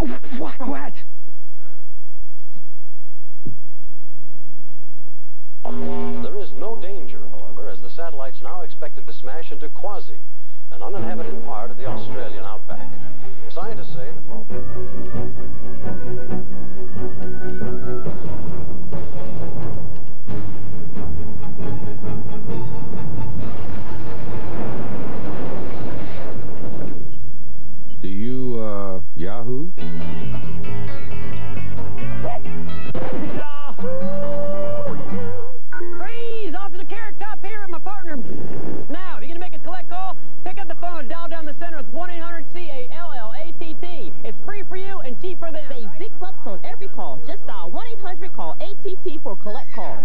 Call ATT for collect calls.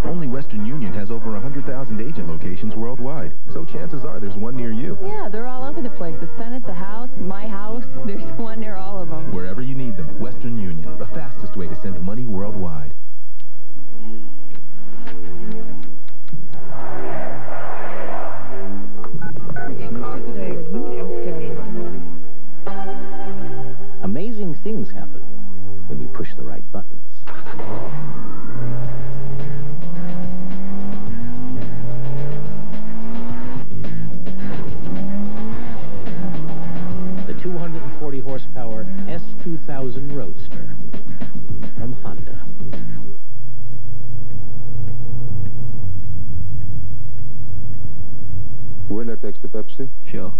Only Western Union has over 100,000 agent locations worldwide, so chances are there's one near you. Yeah, they're all over the place. The Senate, the House, my house. There's one near all of them. Wherever you need them, Western Union, the fastest way to send money worldwide. Amazing things happen when you push the right buttons. The 240 horsepower S2000 Roadster from Honda. Winner takes the Pepsi? Sure.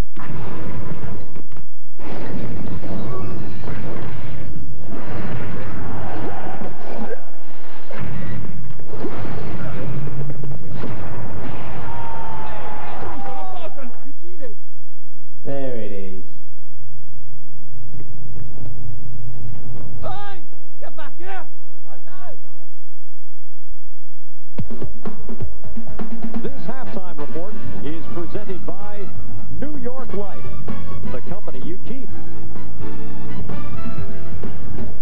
There it is. Hey! Get back here! This halftime report is presented by New York Life, the company you keep.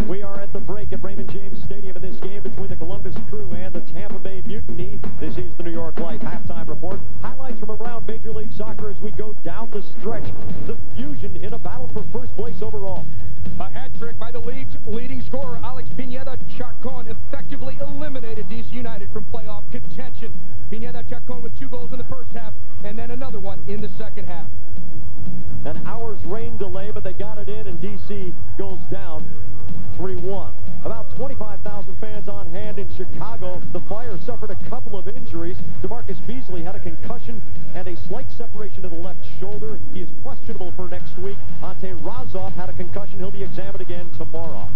We are at the break at Raymond James Stadium in this game between the Columbus Crew and the Tampa Bay Mutiny. This is the New York Life halftime report. Highlights from around Major League Soccer as we go down the stretch. The Fusion in a battle for first place overall. A hat trick by the league's leading scorer, Alex Pineda-Chacon, effectively eliminated DC United from playoff contention. Pineda-Chacon with 2 goals in the first half, and then another one in the second half. An hour's rain delay, but they got it in, and DC goes down 3-1. About 25,000 fans on hand in Chicago. The Fire suffered a couple of injuries. DeMarcus Beasley had a concussion and a slight separation of the left shoulder. He is questionable for next week. Ante Razov had a concussion. He'll be examined again tomorrow.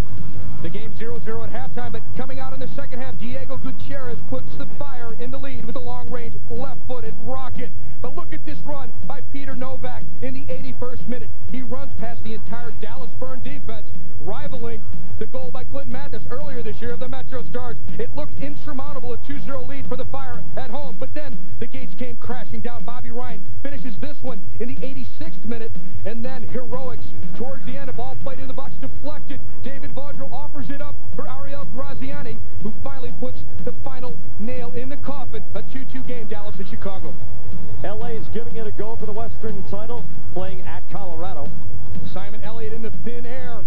The game 0-0 at halftime, but coming out in the second half, Diego Gutierrez puts the Fire in the lead with a long-range left-footed rocket. But look at this run by Peter Novak in the 81st minute. He runs past the entire Dallas Burn defense, rivaling the goal by Clinton Mathis earlier this year of the Metro Stars. It looked insurmountable, a 2-0 lead for the Fire at home, but then the gates came crashing down. Bobby Ryan finishes this one in the 86th minute, and then heroics towards the end. A ball played in the box, deflected. David Vaudrell offers it up for Ariel Graziani, who finally puts the final nail in the coffin. A 2-2 game, Dallas and Chicago. LA is giving it a go for the Western title, playing at Colorado. Simon Elliott in the thin air,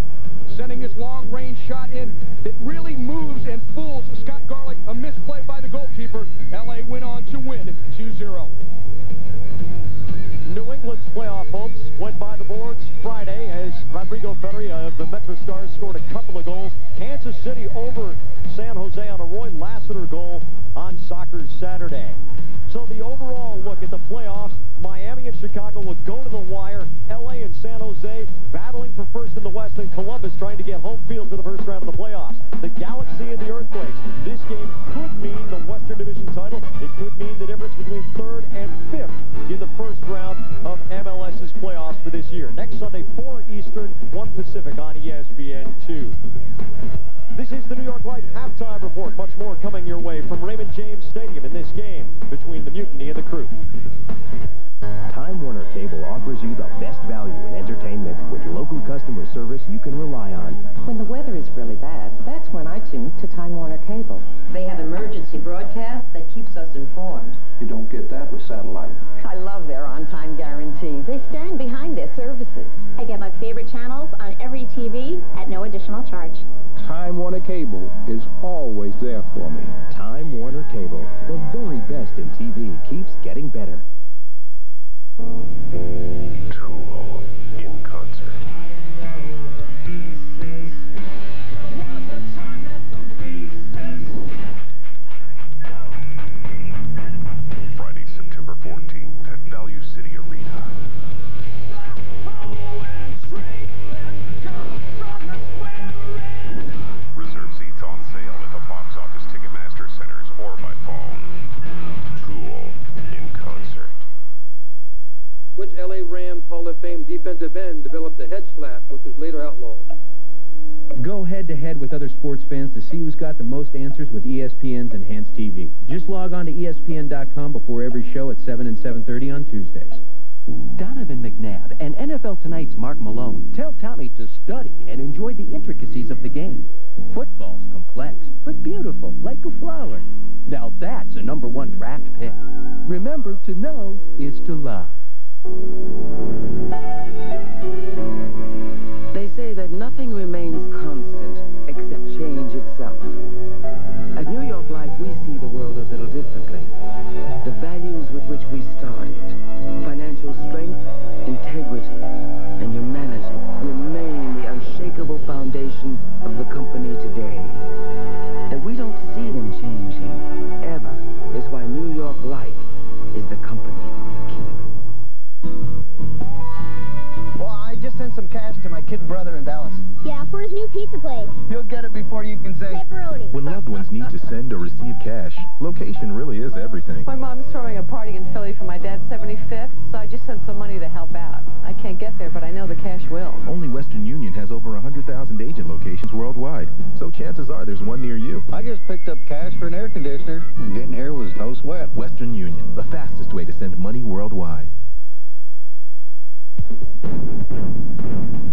sending this long-range shot in that really moves and fools Scott Garlick. A misplay by the goalkeeper. LA went on to win 2-0. New England's playoff hopes went by the boards Friday as Rodrigo Ferreira of the Metro Stars scored a couple of goals. Kansas City over San Jose on a Roy Lassiter goal on Soccer's Saturday. So the overall look at the playoffs, Miami and Chicago will go to the wire. LA and San Jose battling for first in the West, and Columbus trying to get home field for the first round of the playoffs. The Galaxy and the Earthquakes. This game could mean the Western Division title. It could mean the difference between 3rd and 5th in the first round of MLS's playoffs for this year. Next Sunday, 4 Eastern, 1 Pacific on ESPN2. This is the New York Life halftime report. Much more coming your way from Raymond James Stadium in this game between the Mutiny and the Crew. Time Warner Cable offers you the best value in entertainment with local customer service you can rely on. When the weather is really bad, that's when I tune to Time Warner Cable. They have emergency broadcast that keeps us informed. You don't get that with satellite. I love their on-time guarantee. They stand behind their services. I get my favorite channels on every TV at no additional charge. Time Warner Cable is always there for me. Time Warner Cable, the very best in TV, keeps getting better. Tool in concert. Friday, September 14th at Value City Arena. Reserve seats on sale at the box office, Ticketmaster centers, or by phone. Tool in concert. Which LA Rams Hall of Fame defensive end developed a head slap, which was later outlawed? Go head-to-head with other sports fans to see who's got the most answers with ESPN's Enhanced TV. Just log on to ESPN.com before every show at 7 and 7:30 on Tuesdays. Donovan McNabb and NFL Tonight's Mark Malone tell Tommy to study and enjoy the intricacies of the game. Football's complex, but beautiful, like a flower. Now that's a #1 draft pick. Remember, to know is to love. They say that nothing remains constant except change itself. At New York Life, we see the world a little differently. The values with which we started, financial strength, integrity, and humanity, remain the unshakable foundation of the company today. And we don't see them changing, ever, is why New York Life is the company we keep. Well, I just sent some cash to my kid brother in Dallas. Yeah, for his new pizza place. You'll get it before you can say pepperoni. When loved ones need to send or receive cash, location really is everything. My mom's throwing a party in Philly for my dad's 75th, so I just sent some money to help out. I can't get there, but I know the cash will. Only Western Union has over 100,000 agent locations worldwide, so chances are there's one near you. I just picked up cash for an air conditioner, and getting here was no sweat. Western Union, the fastest way to send money worldwide.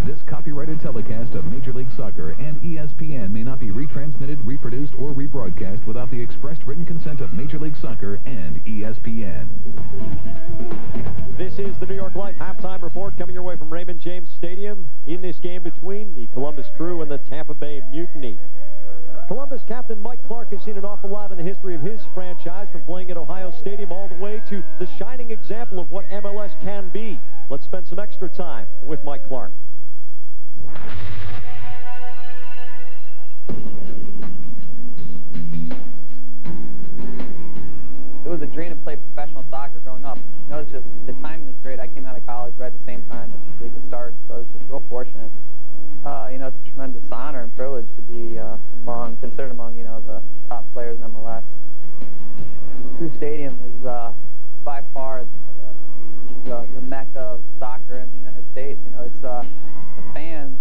This copyrighted telecast of Major League Soccer and ESPN may not be retransmitted, reproduced, or rebroadcast without the expressed written consent of Major League Soccer and ESPN. This is the New York Life halftime report coming your way from Raymond James Stadium in this game between the Columbus Crew and the Tampa Bay Mutiny. Columbus captain Mike Clark has seen an awful lot in the history of his franchise, from playing at Ohio Stadium all the way to the shining example of what MLS can be. Let's spend some extra time with Mike Clark. It was a dream to play professional soccer growing up. You know, it's just, the timing was great. I came out of college right at the same time that the league was starting, so I was just real fortunate. You know, it's a tremendous honor and privilege to be considered among, you know, the top players in MLS. Crew Stadium is by far, you know, the mecca of soccer in the United States. You know, it's the fans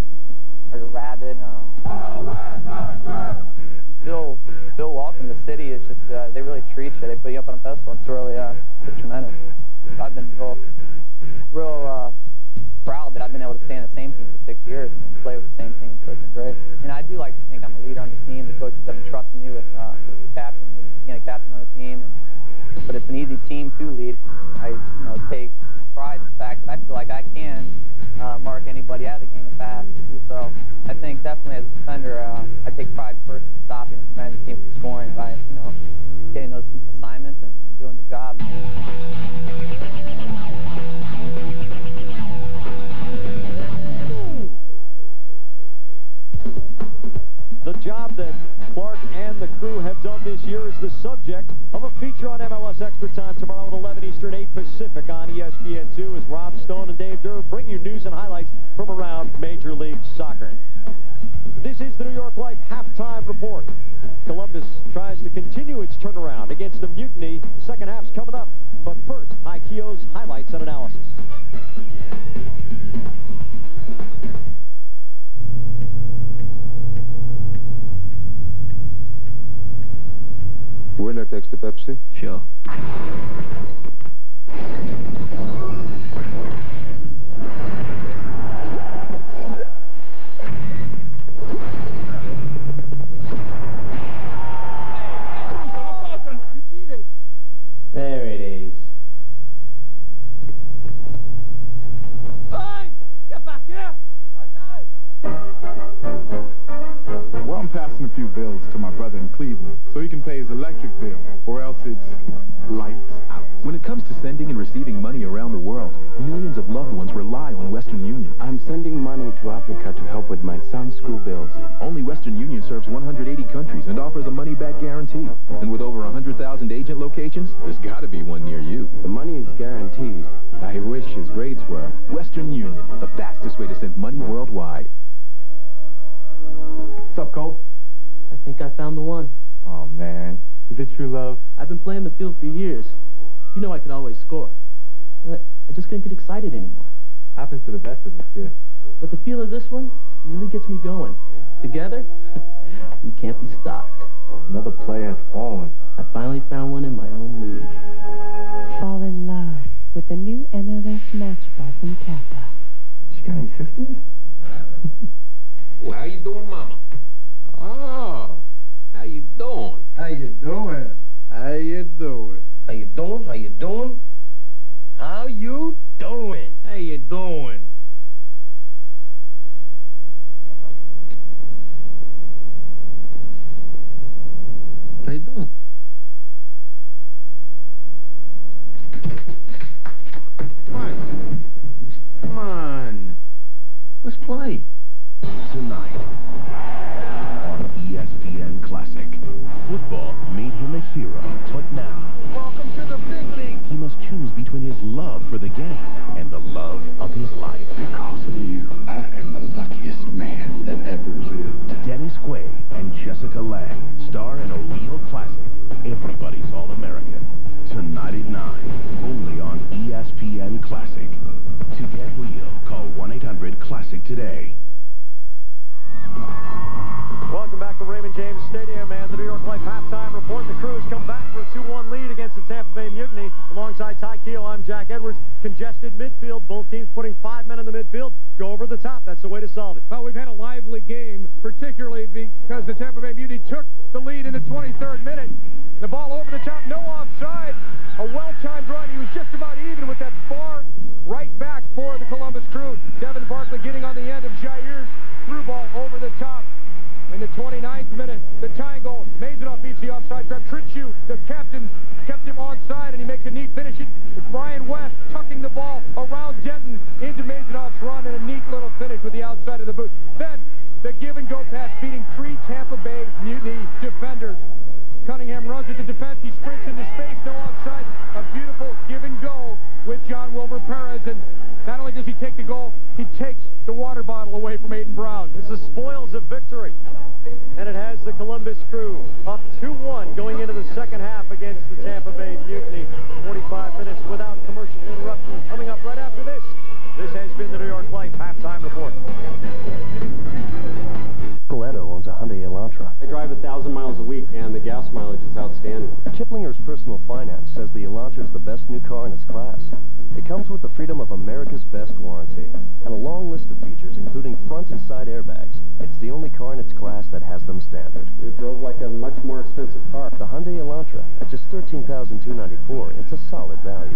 are rabid. Feel welcome. The city is just they really treat you. They put you up on a pedestal. It's really it's tremendous. I've been real proud that I've been able to stay on the same team for 6 years and play with the same team, so it's been great. And I do like to think I'm a leader on the team. The coaches have entrusted me with the captain, being a captain on the team. But it's an easy team to lead. I, you know, take pride in the fact that I feel like I can mark anybody out of the game if I have to do so. I think definitely as a defender, I take pride first in stopping and preventing the team from scoring by, you know, getting those assignments and doing the job. The job that Clark and the Crew have done this year is the subject of a feature on MLS Extra Time tomorrow at 11 Eastern, 8 Pacific on ESPN2 as Rob Stone and Dave Durr bring you news and highlights from around Major League Soccer. This is the New York Life halftime report. Columbus tries to continue its turnaround against the Mutiny. The second half's coming up. But first, Hikio's highlights and analysis. Winner takes the Pepsi? Sure. There it is. Hey! Get back here! Well, I'm passing a few bills to my brother in Cleveland so he can pay his electric bill, or else it's lights out. When it comes to sending and receiving money around the world, millions of loved ones rely on Western Union. I'm sending money to Africa to help with my son's school bills. Only Western Union serves 180 countries and offers a money-back guarantee. And with over 100,000 agent locations, there's got to be one near you. The money is guaranteed. I wish his grades were. Western Union, the fastest way to send money worldwide. What's up, Cole? I think I found the one. Oh, man. Is it true love? I've been playing the field for years. You know I could always score. But I just couldn't get excited anymore. Happens to the best of us, yeah. But the feel of this one really gets me going. Together, we can't be stopped. Another player has fallen. I finally found one in my own league. Fall in love with the new MLS match ball from Tampa. She got any sisters? Oh, how you doing, Mama? Oh, how you doing? How you doing? How you doing? How you doing? How you doing? How you doing? How you doing? How you doing? Come on. Come on. Let's play. Tonight on ESPN Classic. Football made him a hero, but now Welcome to the big league. he must choose between his love for the game and the love of his life. Because of you, I am the luckiest man that ever lived. Dennis Quaid and Jessica Lange star in a real classic, Everybody's All-American. Tonight at 9, only on ESPN Classic. To get real, call 1-800-CLASSIC today. Welcome back to Raymond James Stadium and the New York Life halftime report. The Crews come back for a 2-1 lead against the Tampa Bay Mutiny. Alongside Ty Keel, I'm Jack Edwards. Congested midfield. Both teams putting 5 men in the midfield. Go over the top. That's the way to solve it. Well, we've had a lively game, particularly because the Tampa Bay Mutiny took the lead in the 23rd minute. The ball over the top, no offside. A well-timed run. He was just about even with that far right back for the Columbus Crew. Devin Barkley getting on the end of Jair's through ball over the top. In the 29th minute, the tying goal. Mazanoff beats the offside trap. Tritchu, the captain, kept him onside, and he makes a neat finish. It with Brian West tucking the ball around Denton into Mazanoff's run, and a neat little finish with the outside of the boot. Then, the give-and-go pass beating 3 Tampa Bay Mutiny defenders. Cunningham runs at the defense. He sprints into space. No offside. A beautiful give-and-go with John Wilmer Perez. And not only does he take the goal, he takes the water bottle away from Aiden Brown. This is spoils of victory. And it has the Columbus Crew up 2-1 going into the second half against the Tampa Bay Mutiny. 45 minutes without commercial interruption. Coming up right after this, this has been the New York Life halftime report. Coletto owns a Hyundai Elantra. I drive 1,000 miles a week, and the gas mileage is outstanding. Kiplinger's Personal Finance says the Elantra is the best new car in its class. It comes with the freedom of America's best warranty and a long list of features, including front and side airbags. It's the only car in its class that has them standard. It drove like a much more expensive car. The Hyundai Elantra, at just $13,294, it's a solid value.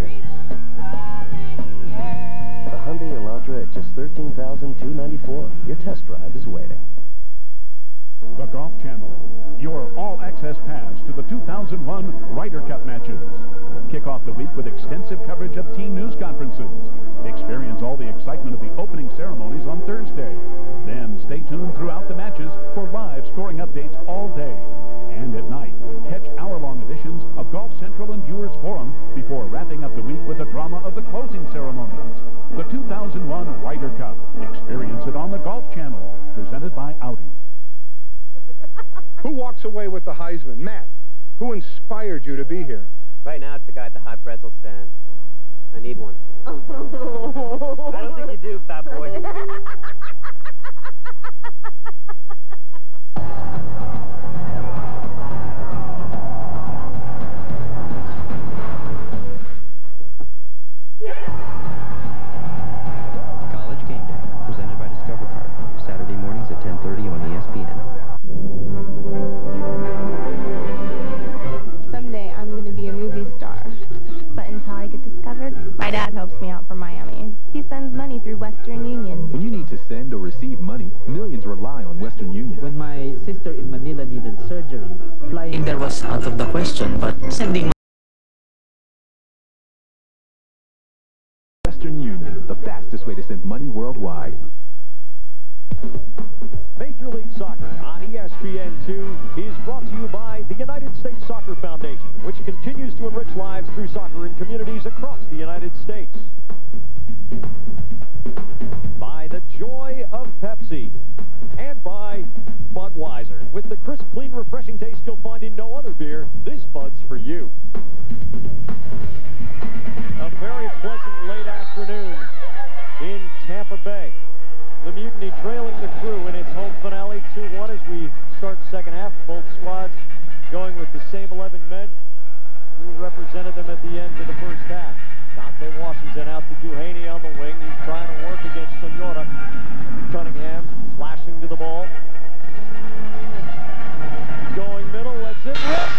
The Hyundai Elantra at just $13,294. Your test drive is waiting. The Golf Channel, your all-access pass to the 2001 Ryder Cup matches. Kick off the week with extensive coverage of team news conferences. Experience all the excitement of the opening ceremonies on Thursday. Then stay tuned throughout the matches for live scoring updates all day. And at night, catch hour-long editions of Golf Central and Viewers Forum before wrapping up the week with the drama of the closing ceremonies. The 2001 Ryder Cup. Experience it on the Golf Channel. Presented by Audi. Who walks away with the Heisman? Matt, who inspired you to be here? Right now, it's the guy at the hot pretzel stand. I need one. I don't think you do, fat boy. College Game Day, presented by Discover Card. Saturday mornings at 10:30 on ESPN. Someday I'm going to be a movie star. But until I get discovered, my dad helps me out from Miami. He sends money through Western Union. When you need to send or receive money, millions rely on Western Union. When my sister in Manila needed surgery, flying there was out of the question, but sending Western Union, the fastest way to send money worldwide. Major League Soccer on ESPN2 is brought to you by the United States Soccer Foundation, which continues to enrich lives through soccer in communities across the United States. By the joy of Pepsi. And by Budweiser. With the crisp, clean, refreshing taste you'll find in no other beer, this Bud's for you. A very pleasant late afternoon in Tampa Bay. The Mutiny trailing the Crew in its home finale 2-1 as we start the second half. Both squads going with the same 11 men who represented them at the end of the first half. Dante Washington out to Duhaney on the wing. He's trying to work against Sonora. Cunningham flashing to the ball. Going middle, lets it rip.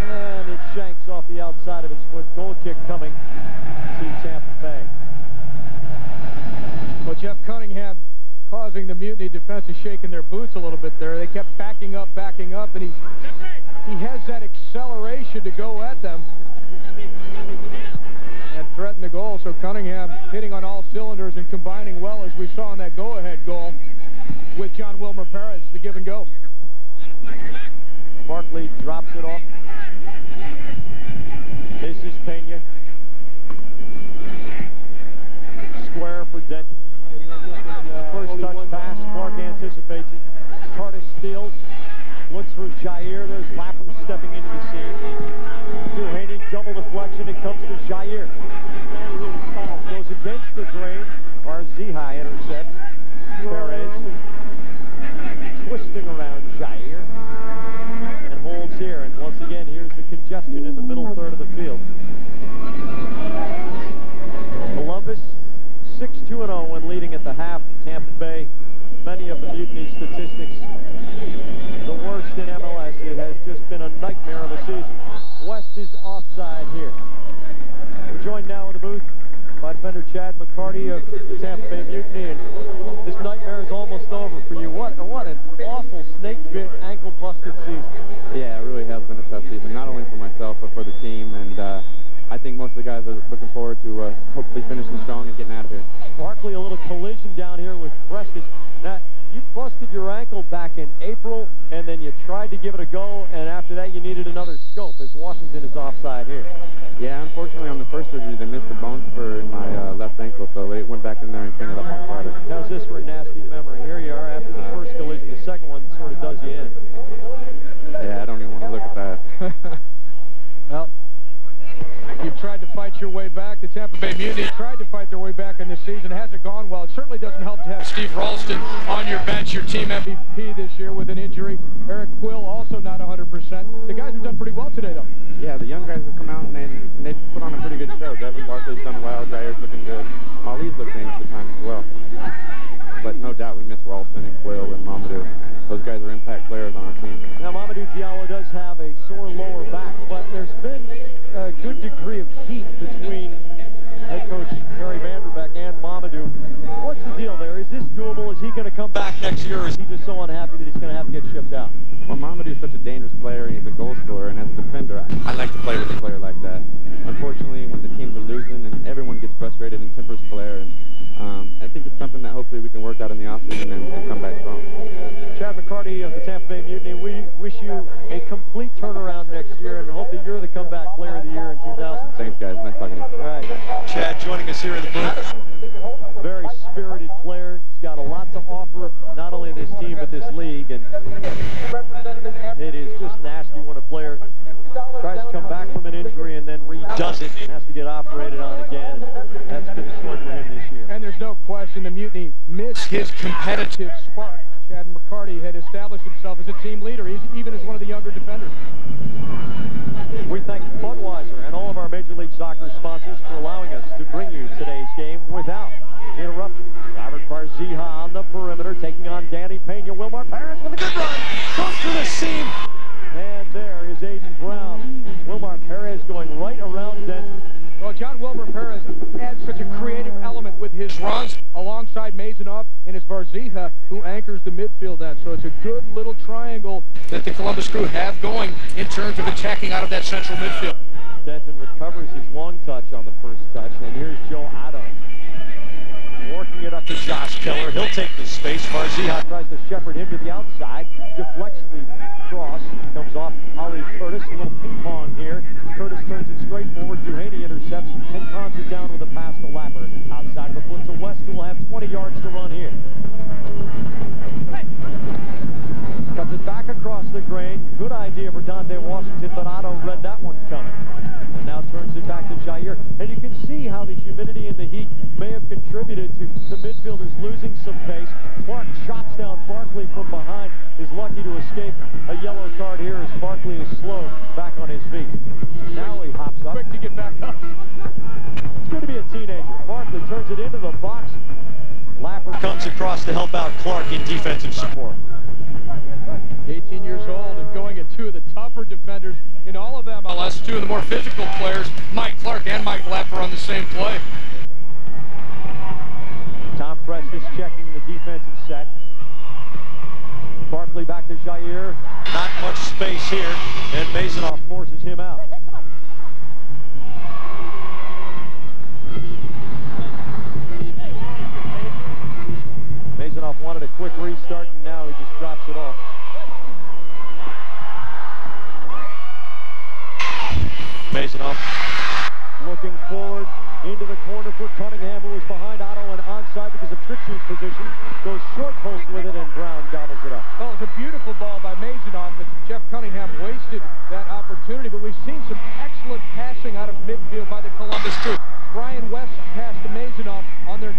And it shanks off the outside of his foot. Goal kick coming to Tampa Bay. Well, Jeff Cunningham causing the Mutiny defense to shake in their boots a little bit there. They kept backing up, and he has that acceleration to go at them and threaten the goal. So Cunningham hitting on all cylinders and combining well, as we saw in that go-ahead goal with John Wilmer Perez, the give and go. Barkley drops it off. This is Pena. Square for Denton. First touch pass. Clark anticipates it. Curtis steals. Looks for Jair. There's Lapper stepping into the scene. Duhaney, double deflection. It comes to Jair. Goes against the grain. Barzija intercept. Perez. Twisting around Jair. And holds here. And once again, here's the congestion in the middle third of the field. Columbus 6-2-0 when leading at the half. Tampa Bay, many of the Mutiny statistics, the worst in MLS. It has just been a nightmare of a season. West is offside here. We're joined now in the booth by defender Chad McCarty of the Tampa Bay Mutiny, and this nightmare is almost over for you. What an awful snake-bit, ankle-busted season. Yeah, it really has been a tough season, not only for myself, but for the team, and I think most of the guys are looking forward to hopefully finishing strong and getting out of here. Barkley, a little collision down here with Prescott. Now, you busted your ankle back in April, and then you tried to give it a go, and after that you needed another scope, as Washington is offside here. Yeah, unfortunately on the first surgery they missed the bone spur in my left ankle, so they went back in there and cleaned it up on Friday. How's this for a nasty memory? Here you are after the first collision. The second one sort of does you in. Yeah, I don't even want to look at that. Well, you've tried to fight your way back. The Tampa Bay Mutiny tried to fight their way back in this season. It hasn't gone well. It certainly doesn't help to have Steve Ralston on your bench, your team MVP this year with an injury. Eric Quill also not 100%. The guys have done pretty well today, though. Yeah, the young guys have come out and they've put on a pretty good show. Devin Barkley's done well. Jair's looking good. Ali's looked dangerous at times as well. But no doubt we miss Ralston and Quill and Mamadou. Those guys are impact players on our team. Now, Mamadou Diallo does have a sore lower back, but there's been a good degree of heat between head coach Harry Vanderbeek and Mamadou. What's the deal there? Is this doable? Is he going to come back next year, or is he just so unhappy that he's going to have to get shipped out? Well, Mamadou's such a dangerous player, and he's a goal scorer, and as a defender, I like to play with a player like that. Unfortunately, when the teams are losing and everyone gets frustrated and tempers flare, and I think it's something that hopefully we can work out in the offseason and come back strong. Chad McCarty of the Tampa Bay Mutiny, we wish you a complete turnaround next year and hope that you're the comeback player of the year in 2000. Thanks, guys. Nice talking to you. All right. Chad joining us here in the booth. Very spirited player. He's got a lot to offer, not only this team, but this league. And it is just nasty when a player tries to come back from an injury and then redoes it and has to get operated on again. And that's been the story for him this year. And there's no question the Mutiny missed his competitive spark. Chad McCarty had established himself as a team leader, even as one of the younger defenders. We thank Budweiser and all of our Major League Soccer sponsors for allowing us to bring you today's game without interruption. Robert Barzija on the perimeter, taking on Danny Pena. Wilmar Perez with a good run. Goes through the seam. And there is Aiden Brown. Wilmar Perez going right around Denton. Well, John Wilmer Perez adds such a creative element with his runs alongside Mazanov, and it's Barzija who anchors the midfield end. So it's a good little triangle that the Columbus Crew have going in terms of attacking out of that central midfield. Denton recovers his long touch on the first touch, and here's Joe Otto working it up to Josh Keller. He'll take the space. Barzija tries to shepherd him to the outside, deflects the cross, comes off Ali Curtis. A little ping pong here. Curtis turns it straight forward. Duhaney intercepts and calms it down with a pass to Lapper. Outside of the foot to West, who will have 20 yards to run here. Cuts it back across the grain. Good idea for Dante Washington, but Otto read that one coming. And now turns it back to Jair. And you can see how the humidity and the heat may have contributed to the midfielders losing some pace. Clark chops down Barkley from behind, is lucky to escape a yellow card here as Barkley is slow back on his feet. Now he hops up. Quick to get back up. It's good to be a teenager. Barkley turns it into the box. Lapper comes across to help out Clark in defensive support. 18 years old and going at two of the tougher defenders in all of MLS. Two of the more physical players, Mike Clark and Mike Lapper, on the same play. Tom Prestis checking the defensive set. Barkley back to Jair. Not much space here, and Masonoff forces him out. Masonoff wanted a quick restart, and now he just drops it off. Masonoff looking forward into the corner for Cunningham, who was behind Otto and onside because of Trixier's position. Goes short post with it, and Brown gobbles it up. Well, it's a beautiful ball by Masonoff, but Jeff Cunningham wasted that opportunity. But we've seen some excellent passing out of midfield by the Columbus crew. Brian West passed to Masonoff on their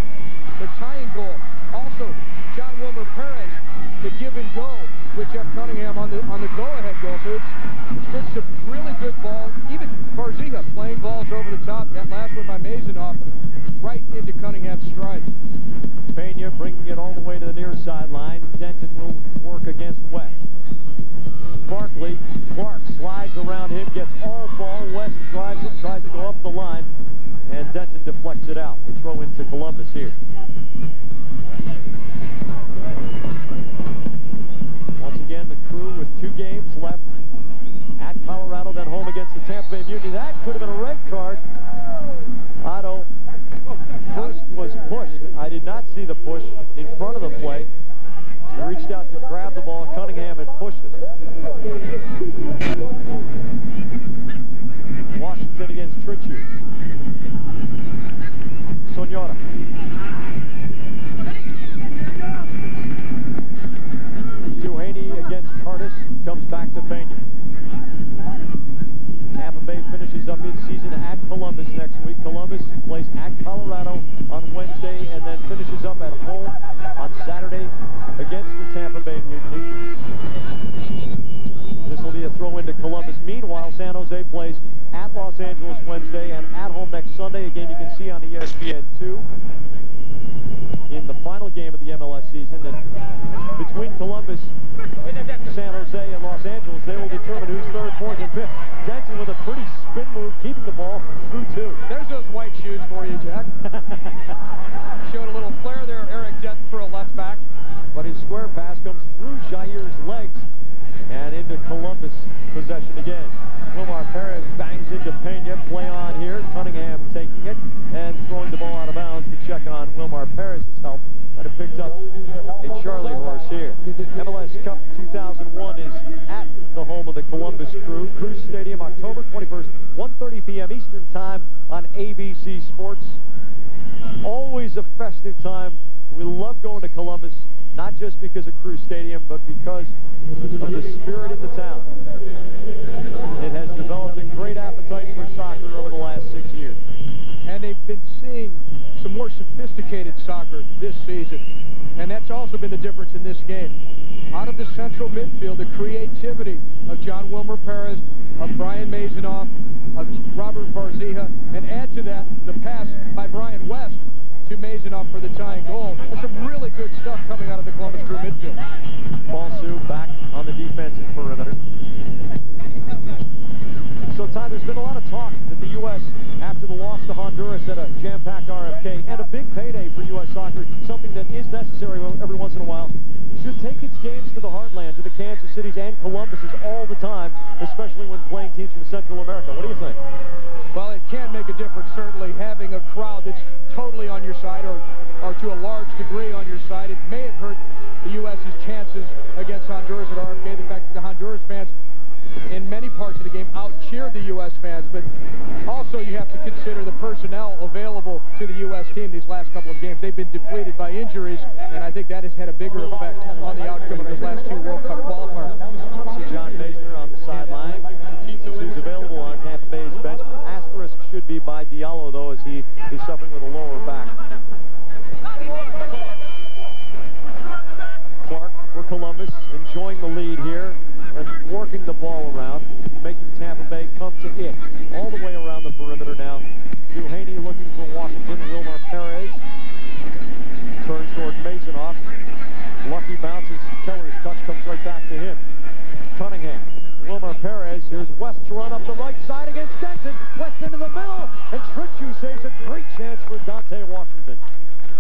tying goal. Also, John Wilmer Perez to give and go with Jeff Cunningham on the go-ahead goal. So it's been some really good balls. Even Barzia playing balls over the top. That last one by Masonoff right into Cunningham's stride. Pena bringing it all the way to the near sideline. Denton will work against West. Barkley, Clark slides around him, gets all ball. West drives it, tries to go up the line, and Denton deflects it out. The throw into Columbus here. Once again, the Crew with 2 games left at Colorado, then home against the Tampa Bay Mutiny. That could have been a red card. Otto first was pushed. I did not see the push in front of the play. He reached out to grab the ball. Cunningham had pushed it. Washington against Tricciu. Sonora. Duhaney against Curtis. Comes back to Pena. Tampa Bay finishes up its season at Columbus next week. Columbus plays at Colorado on Wednesday and then finishes up at home on Saturday against the Tampa Bay Mutiny. This will be a throw into Columbus. Meanwhile, San Jose plays at Los Angeles Wednesday and at home next Sunday, a game you can see on ESPN2 in the final game of the MLS season. And between Columbus, San Jose, and Los Angeles, they will determine who's third, fourth, and fifth. Denton with a pretty spin move, keeping the ball through 2. There's those white shoes for you, Jack. Showed a little flair there, Eric Denton, for a left back. But his square pass comes through Jair's legs and into Columbus possession again. Wilmar Perez bangs into Pena. Play on here. Cunningham taking it and throwing the ball out of bounds to check on Wilmar Perez's help. Might have picked up a Charlie horse here. MLS Cup 2001 is at the home of the Columbus Crew. Crew Stadium, October 21st, 1:30 p.m. Eastern Time on ABC Sports. Always a festive time. We love going to Columbus, not just because of Crew Stadium, but because of the spirit in the town. It has developed a great appetite for soccer over the last 6 years. And they've been seeing some more sophisticated soccer this season. And that's also been the difference in this game. Out of the central midfield, the creativity of John Wilmer Perez, of Brian Masonoff, of Robert Barzia, and add to that the pass by Brian West to Masonoff for the tying goal. There's some really good stuff coming out of the Columbus Crew midfield. Paul Sue back on the defensive perimeter. So, Ty, there's been a lot of talk that the U.S., after the loss to Honduras at a jam-packed RFK, and a big payday for U.S. soccer, something that is necessary every once in a while, should take its games to the heartland, to the Kansas Cities and Columbuses all the time, especially when playing teams from Central America. What do you think? Well, it can make a difference, certainly, having a crowd that's totally on your side or to a large degree on your side. It may have hurt the U.S.'s chances against Honduras at RFK. The fact that the Honduras fans, in many parts of the game, out-cheered the U.S. fans, but also you have to consider the personnel available to the U.S. team these last couple of games. They've been depleted by injuries, and I think that has had a bigger effect on the outcome of those last 2 World Cup qualifiers. See John enjoying the lead here and working the ball around, making Tampa Bay come to it. All the way around the perimeter now. Duhaney looking for Washington. Wilmer Perez turns toward Masonoff. Lucky bounces. Keller's touch comes right back to him. Cunningham. Wilmer Perez. Here's West to run up the right side against Denton. West into the middle. And Trichu saves a great chance for Dante Washington.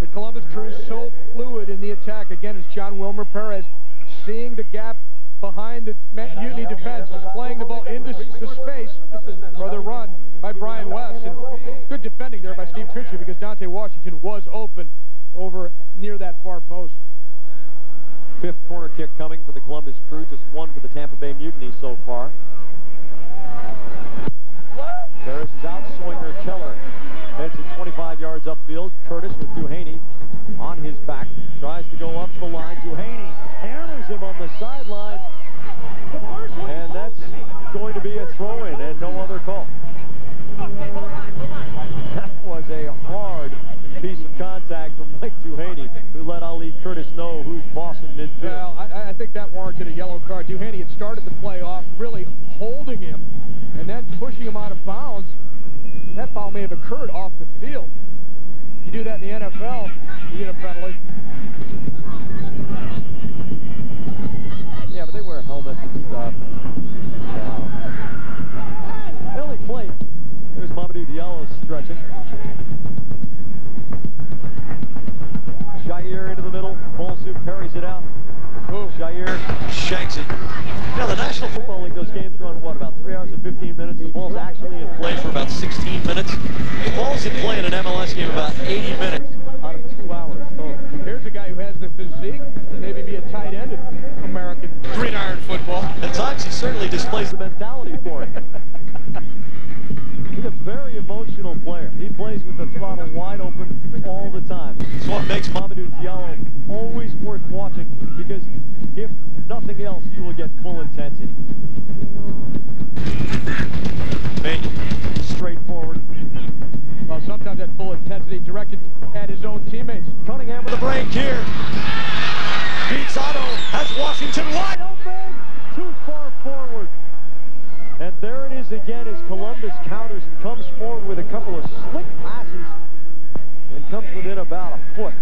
The Columbus Crew is so fluid in the attack. Again, it's John Wilmer Perez seeing the gap behind the Mutiny defense, playing the ball into the space for the run by Brian West. And good defending there by Steve Trichu because Dante Washington was open over near that far post. Fifth corner kick coming for the Columbus Crew, just one for the Tampa Bay Mutiny so far. Harris is out, Swinger, Keller heads it 25 yards upfield. Curtis with Duhaney on his back, tries to go up the line. Duhaney hammers him on the sideline, and that's going to be a throw-in and no other call. That was a hard piece of contact from Mike Duhaney, who let Ali Curtis know who's boss in midfield. Well, I think that warranted a yellow card. Duhaney had started the play off, really holding him, and then pushing him out of bounds. That foul may have occurred off the field. You do that in the NFL, you get a penalty. Yeah, but they wear helmets and stuff. They only play. There's Mamadou Diallo stretching. Jair into the middle. Bolsu parries it out. Jair shanks it. Now, the National Football League, those games run, what, about 3 hours and 15 minutes? The ball's actually in play for about 16 minutes. The ball's in play in an MLS game about 80 minutes out of 2 hours total. Here's a guy who has the physique to maybe be a tight end in American gridiron football. At times, he certainly displays the mentality for it. He's a very emotional player. He plays with the throttle wide open all the time. It's what makes Mamadou Diallo always worth watching, because if nothing else, you will get full intensity. Straightforward. Well, sometimes that full intensity directed at his own teammates. Cunningham with a break here. Beats Otto, has Washington wide open. Too far forward. And there it is again as Columbus counters and comes forward with a couple of slick passes and comes within about a foot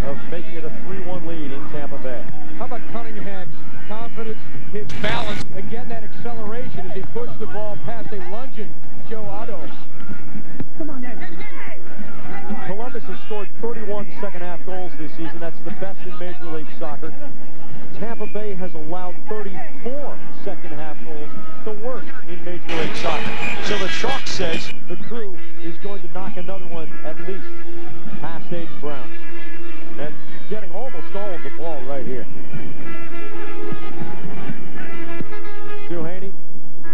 of making it a 3-1 lead in Tampa Bay. How about Cunningham's confidence, his balance, again that acceleration as he pushed the ball past a lunging Joe Otto. Come on, Dad. Columbus has scored 31 second-half goals this season. That's the best in Major League Soccer. Tampa Bay has allowed 34 second-half goals, the worst in Major League Soccer. So the chalk says the Crew is going to knock another one at least past Aiden Brown. And getting almost all of the ball right here. Duhaney,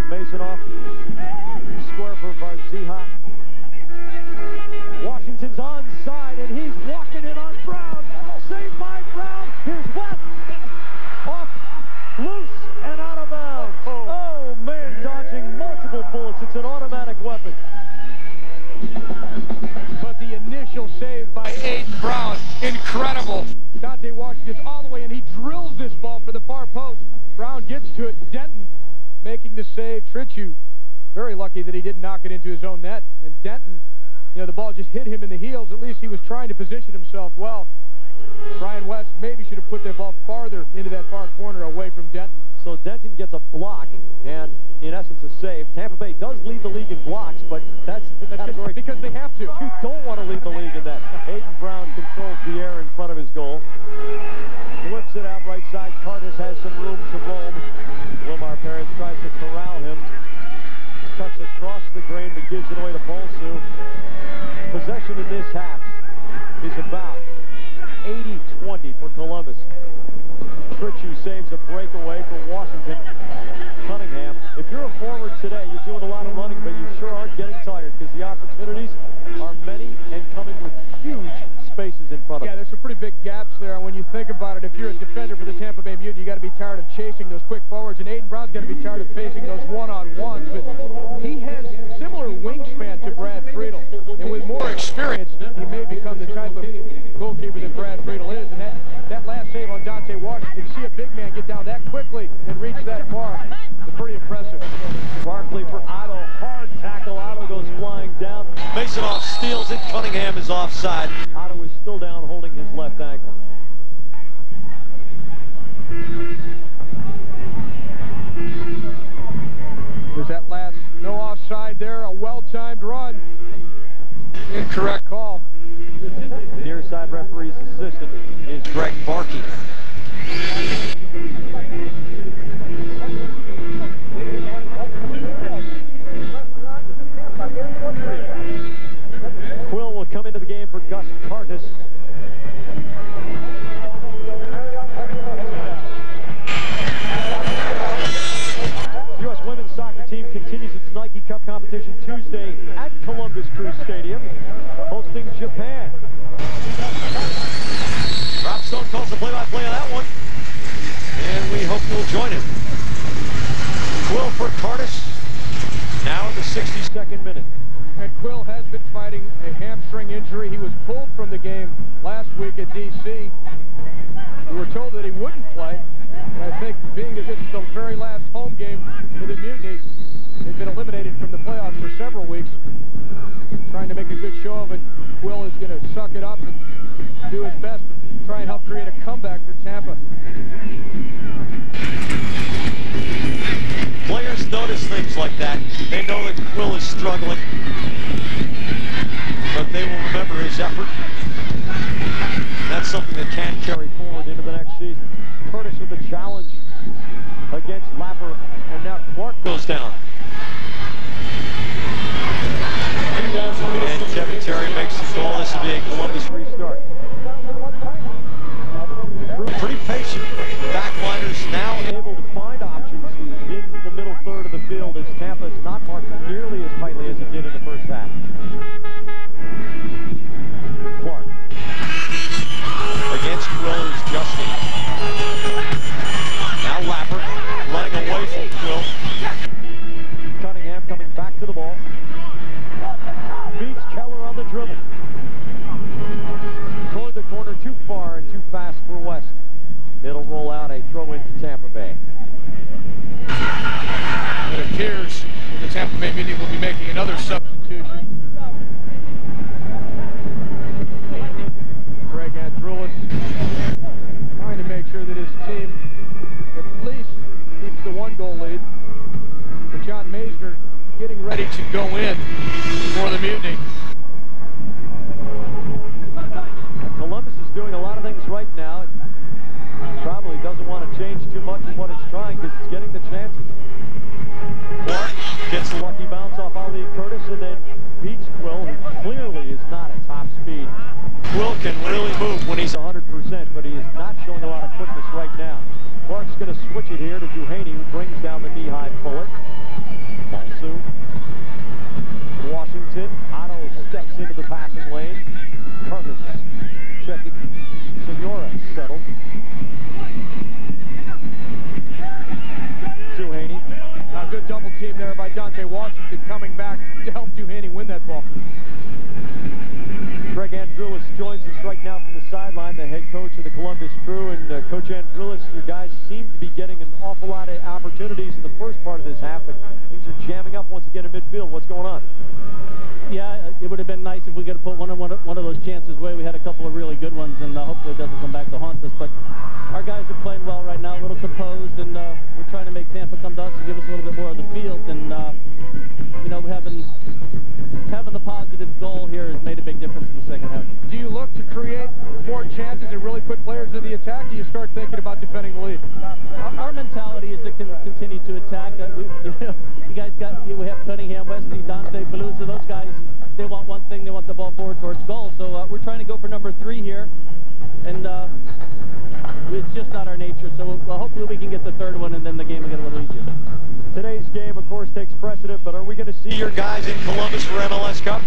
Masonoff, square for Varzija. Washington's onside, and he's walking in on Brown. Saved by Brown. Here's West. Off, loose, and out of bounds. Oh, man, dodging multiple bullets. It's an automatic weapon. But the initial save by Aiden Brown, incredible. Dante Washington's all the way, and he drills this ball for the far post. Brown gets to it. Denton making the save. Trichu, very lucky that he didn't knock it into his own net. And Denton, you know, the ball just hit him in the heels. At least he was trying to position himself well. Brian West maybe should have put that ball farther into that far corner away from Denton. So Denton gets a block and, in essence, a save. Tampa Bay does lead the league in blocks, but that's the category. Because they have to. You don't want to lead the league in that. Aiden Brown controls the air in front of his goal. Whips it out right side. Curtis has some room to roam. Wilmer Perez tries to corral him. Cuts across the grain, but gives it away to Bolsu. Possession in this half is about 80-20 for Columbus. Trichu saves a breakaway for Washington. Cunningham, if you're a forward today, you're doing a lot of running, but you sure aren't getting tired because the opportunities are many and coming with huge spaces in front of them. Yeah, there's some pretty big gaps there. And when you think about it, if you're a defender for the Tampa Bay Mutiny, you got to be tired of chasing those quick forwards, and Aiden Brown's got to be tired of facing those one-on-ones. But he has similar wingspan to Brad Friedel, and with more experience, he may become the type of goalkeeper that Brad Friedel is. And that last save on Dante Washington to see a big man get down that quickly and reach that far. It's pretty impressive. Barkley for Otto. Hard tackle. Otto goes flying down. Masonoff steals it. Cunningham is offside. Otto is still down holding his left ankle. There's that last no offside there. A well-timed run. Incorrect call. Near side referee's assistant is Greg Barkey. Quill will come into the game for Gus Curtis. U.S. women's soccer team continues its Nike Cup competition Tuesday at Columbus Crew Stadium, hosting Japan. Dropstone calls the play-by-play on that one. And we hope you'll join him. Quill for Curtis. Now in the 62nd minute. And Quill has been fighting a hamstring injury. He was pulled from the game last week at D.C. We were told that he wouldn't play. And I think being that this is the very last home game for the Mutiny, they've been eliminated from the playoffs for several weeks. Trying to make a good show of it. Quill is going to suck it up and do his best to try and help create a comeback for Tampa. Players notice things like that. They know that Quill is struggling, but they will remember his effort. That's something that can carry forward into the next season. Curtis with the challenge against Lapper, and now Clark goes down. And Kevin Terry makes the goal. This will be a Columbus restart. Pretty patient. Backliners now able to find options in the middle third of the field as Tampa is not marked nearly as tightly as it did in the first half. Clark. Against Quill is Justine. Now Lapper running away from Quill. Cunningham coming back to the ball. Beats Keller on the dribble. Toward the corner, too far and too fast for West. It'll roll out a throw into Tampa Bay. It appears that the Tampa Bay Mutiny will be making another substitution. Greg Andrulis trying to make sure that his team at least keeps the one-goal lead. But John Maisner getting ready to go in for the Mutiny. Columbus is doing a lot of things right now. It probably doesn't want to change too much of what it's trying because it's getting the chances. Clark gets a lucky bounce off Ali Curtis and then beats Quill, who clearly is not at top speed. Quill can really move when he's 100%, but he is not showing a lot of quickness right now. Clark's going to switch it here to Duhaney, who brings down the knee-high bullet. Ball soon. Washington. Otto steps into the passing lane. Curtis checking. Senora settled. Duhaney. A good double team there by Dante Washington coming back to help Duhaney win that ball. Greg Andrulis joins us right now from the sideline, the head coach of the Columbus Crew. And Coach Andrulis, your guys seem to be getting an awful lot of opportunities in the first part of this half, but things are jamming up once again in midfield. What's going on? Yeah, it would have been nice if we could have put one of those chances away. We had a couple of really good ones, and hopefully it doesn't come back to haunt us. But our guys are playing well right now, a little composed, and we're trying to make Tampa come to us and give us a little bit more of the field. And you know, having the positive goal here has made a big difference in the second half. Do you look to create more chances and really put players in the attack, or do you start thinking about defending the lead? Our mentality is to continue to attack. You guys we have Cunningham, Wesley, Dante, Palooza, those guys, they want one thing, they want the ball forward towards goal. So we're trying to go for number 3 here, and it's just not our nature. So hopefully we can get the third one, and then the game will get a little easier. Today's game, of course, takes precedent, but are we going to see your guys in Columbus for MLS Cup?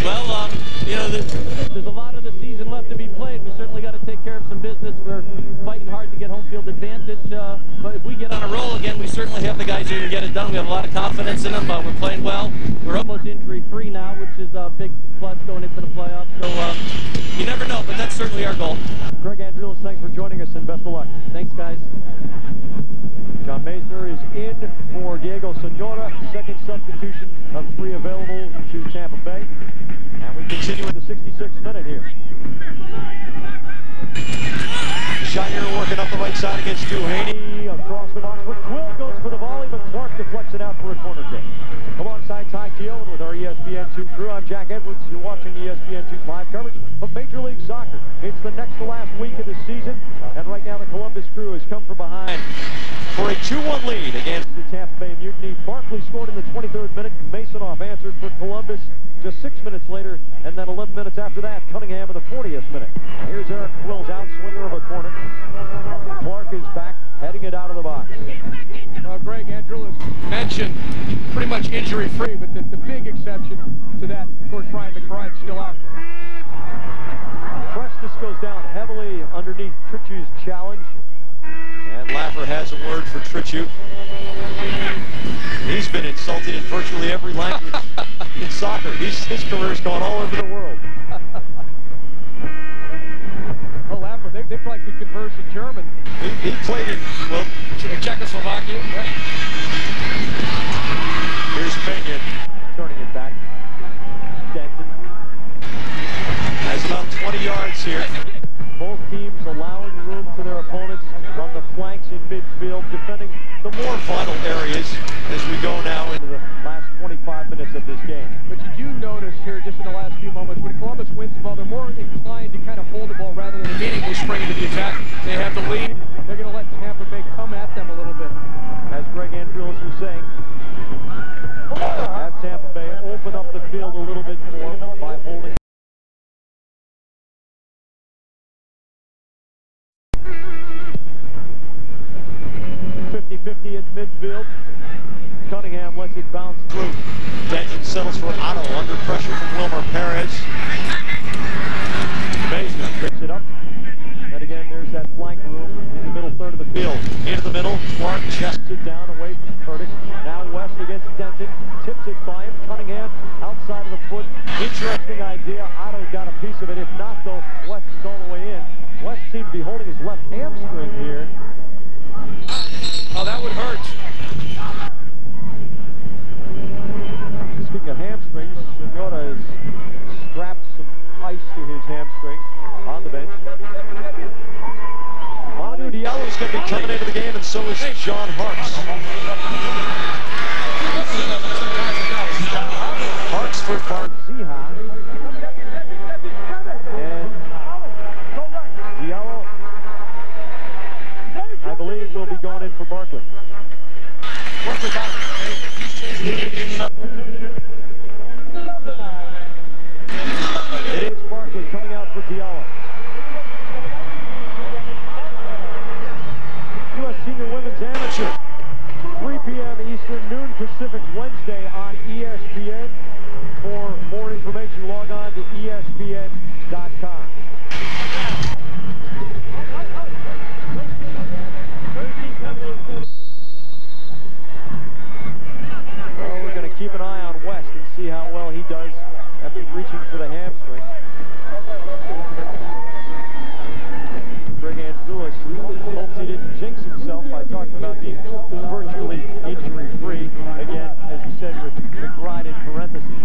Well, you know, there's a lot of the season left to be played. We certainly got to take care of some business. We're fighting hard to get home field advantage, but if we get on a roll again, we certainly have the guys who can get it done. We have a lot of confidence in them, but we're playing well. We're almost injury-free now, which is a big plus going into the playoffs. So you never know, but that's certainly our goal. Greg Andrulis, thanks for joining us, and best of luck. Thanks, guys. John Maisner is in for Diego Senora, second substitution of 3 available to Tampa Bay. And we continue in the 66th minute here. Shire working up the right side against Duhaney. Across the box for Quill, goes for the volley, but Clark deflects it out for a corner kick. Alongside Ty Keown with our ESPN2 crew, I'm Jack Edwards. You're watching ESPN2's live coverage of Major League Soccer. It's the next to last week of the season, and right now the Columbus Crew has come from behind for a 2-1 lead against the Tampa Bay Mutiny. Barkley scored in the 23rd minute. Masonoff answered for Columbus just 6 minutes later, and then 11 minutes after that, Cunningham in the 40th minute. Here's Eric Quill's outswinger of a corner. Clark is back, heading it out of the box. Greg Andrulis mentioned pretty much injury-free, but the big exception to that, of course, Brian McBride's still out. Prestis goes down heavily underneath Trichu's challenge. And Laffer has a word for Trichu. He's been insulted in virtually every language in soccer. His career's gone all over the world. Oh, Laffer, they probably could converse in German. He played in, well, Czechoslovakia. Right? Here's Pena. Turning it back. Denton. Has about 20 yards here. Both teams allowing room to their opponents on the flanks in midfield, defending the more vital areas as we go now into the last 25 minutes of this game. But you do notice here, just in the last few moments, when Columbus wins the ball, they're more inclined to kind of hold the ball rather than immediately spring into the attack. They have the lead. They're going to let Tampa Bay come at them a little bit. As Greg Andrulis was saying, have Tampa Bay open up the field a little bit more by holding. At midfield. Cunningham lets it bounce through. Denton settles for Otto under pressure from Wilmer Perez. Mason picks it up. And again, there's that flank room in the middle third of the field. Into the middle, Clark chests it down away from Curtis. Now West against Denton. Tips it by him. Cunningham outside of the foot. Interesting idea. Otto got a piece of it. If not, though, West is all the way in. West seemed to be holding his left hamstring here. Oh, that would hurt. Speaking of hamstrings, Senora has strapped some ice to his hamstring on the bench. Manu Diallo's going to be coming into the game, and so is John Harks. Harks for Ziha. And Diallo, I believe, will be going in for Barkley. It is Barkley coming out for Diallo. U.S. Senior Women's Amateur. 3 p.m. Eastern, noon Pacific, Wednesday on ESPN. For more information, log on to ESPN.com. Well, we're going to keep an eye on West and see how well he does after reaching for the hamstring. Greg Andrulis hopes he didn't jinx himself by talking about being virtually injury-free. Again, as you said, with McBride in parentheses.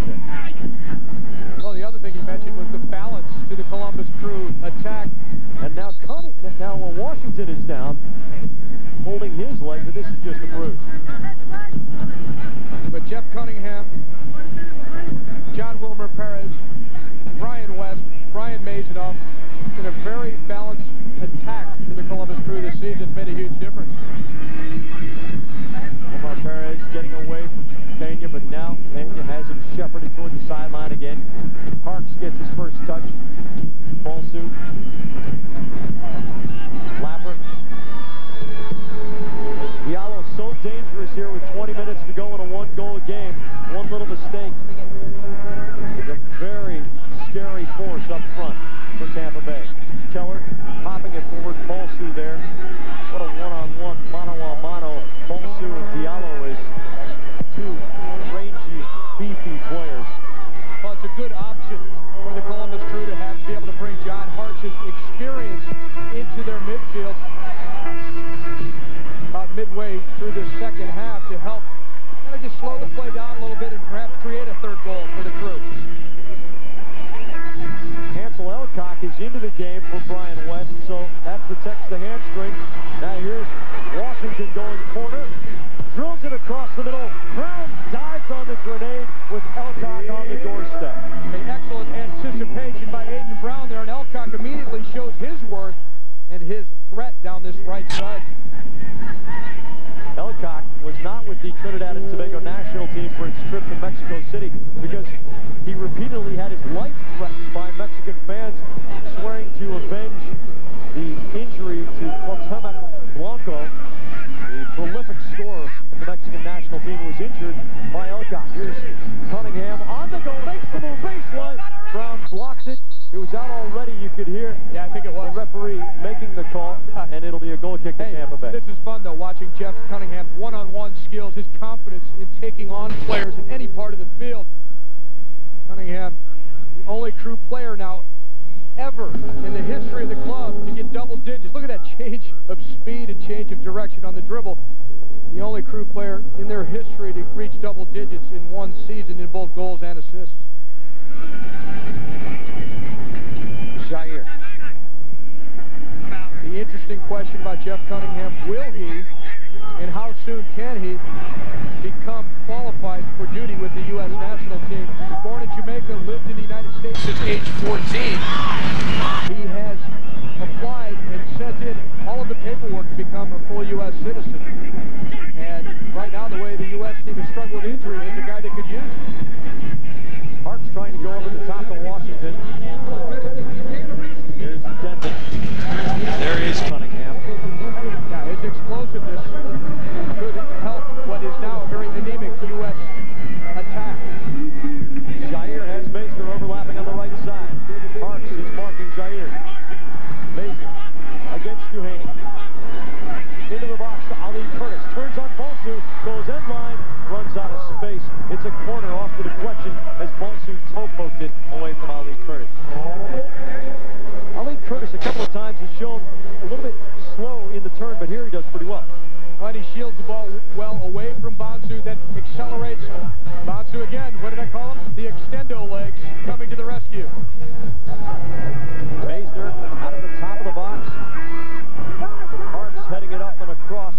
Well, the other thing you mentioned was the balance to the Columbus Crew attack. And now Washington is down, holding his leg, but this is just a bruise. But Jeff Cunningham, John Wilmer Perez, Brian West, Brian Masonoff, in a very balanced attack to the Columbus Crew this season. It's made a huge difference. Wilmer Perez getting away from Pena, but now Pena has him shepherded toward the sideline again. Harks gets his first touch. Ball suit. Laffer. Diallo so dangerous here with 20 minutes to go in a one-goal game. One little mistake. It's a very scary force up front for Tampa Bay. Keller popping it forward. Ball suit there. What a one-on-one, mano-a-mano. Ball way through this second half to help kind of just slow the play down a little bit and perhaps create a third goal for the Crew. Hansel Elcock is into the game for Brian West, so that protects the hamstring. Now here's Washington going corner. Drills it across the middle. Brown dives on the grenade with Elcock on the doorstep. An excellent anticipation by Aiden Brown there, and Elcock immediately shows his worth and his threat down this right side. Elcock was not with the Trinidad and Tobago national team for its trip to Mexico City because he repeatedly had his life threatened by Mexican fans, swearing to avenge the injury to Cuauhtemoc Blanco, the prolific scorer of the Mexican national team, who was injured by Elcock. Here's Cunningham on the go, makes the move, baseline. Brown blocks it. It was out already. You could hear I think it was the referee making the call, and it'll be a goal kick to Tampa Bay. This is fun, though, watching Jeff Cunningham's one-on-one skills, his confidence in taking on players in any part of the field. Cunningham, the only Crew player now ever in the history of the club to get double digits. Look at that change of speed and change of direction on the dribble. The only Crew player in their history to reach double digits in one season in both goals and assists. Jair. The interesting question about Jeff Cunningham, will he and how soon can he become qualified for duty with the U.S. national team? He was born in Jamaica, lived in the United States since age 14. He has applied and sent in all of the paperwork to become a full U.S. citizen. And right now, the way the U.S. team has struggled with injury, is a guy that could use it. Hart's trying to go over the top of Washington. Here's Denton. There is Cunningham. Yeah, his explosiveness could help what is now a very anemic U.S. attack. Jair has Mason overlapping on the right side. Harks is marking Jair. Mason against Duhaney. Into the box to Ali Curtis. Turns on Bonsu, goes end line, runs out of space. It's a corner off the deflection as Bonsu toe poked it away from Ali Curtis. Ali Curtis a couple of times has shown a little bit slow in the turn, but here he does pretty well. But he shields the ball well away from Bonsu, then accelerates. Bonsu again, what did I call him? The extendo legs coming to the rescue. Maisner out of the top of the box. Harks heading it up and across.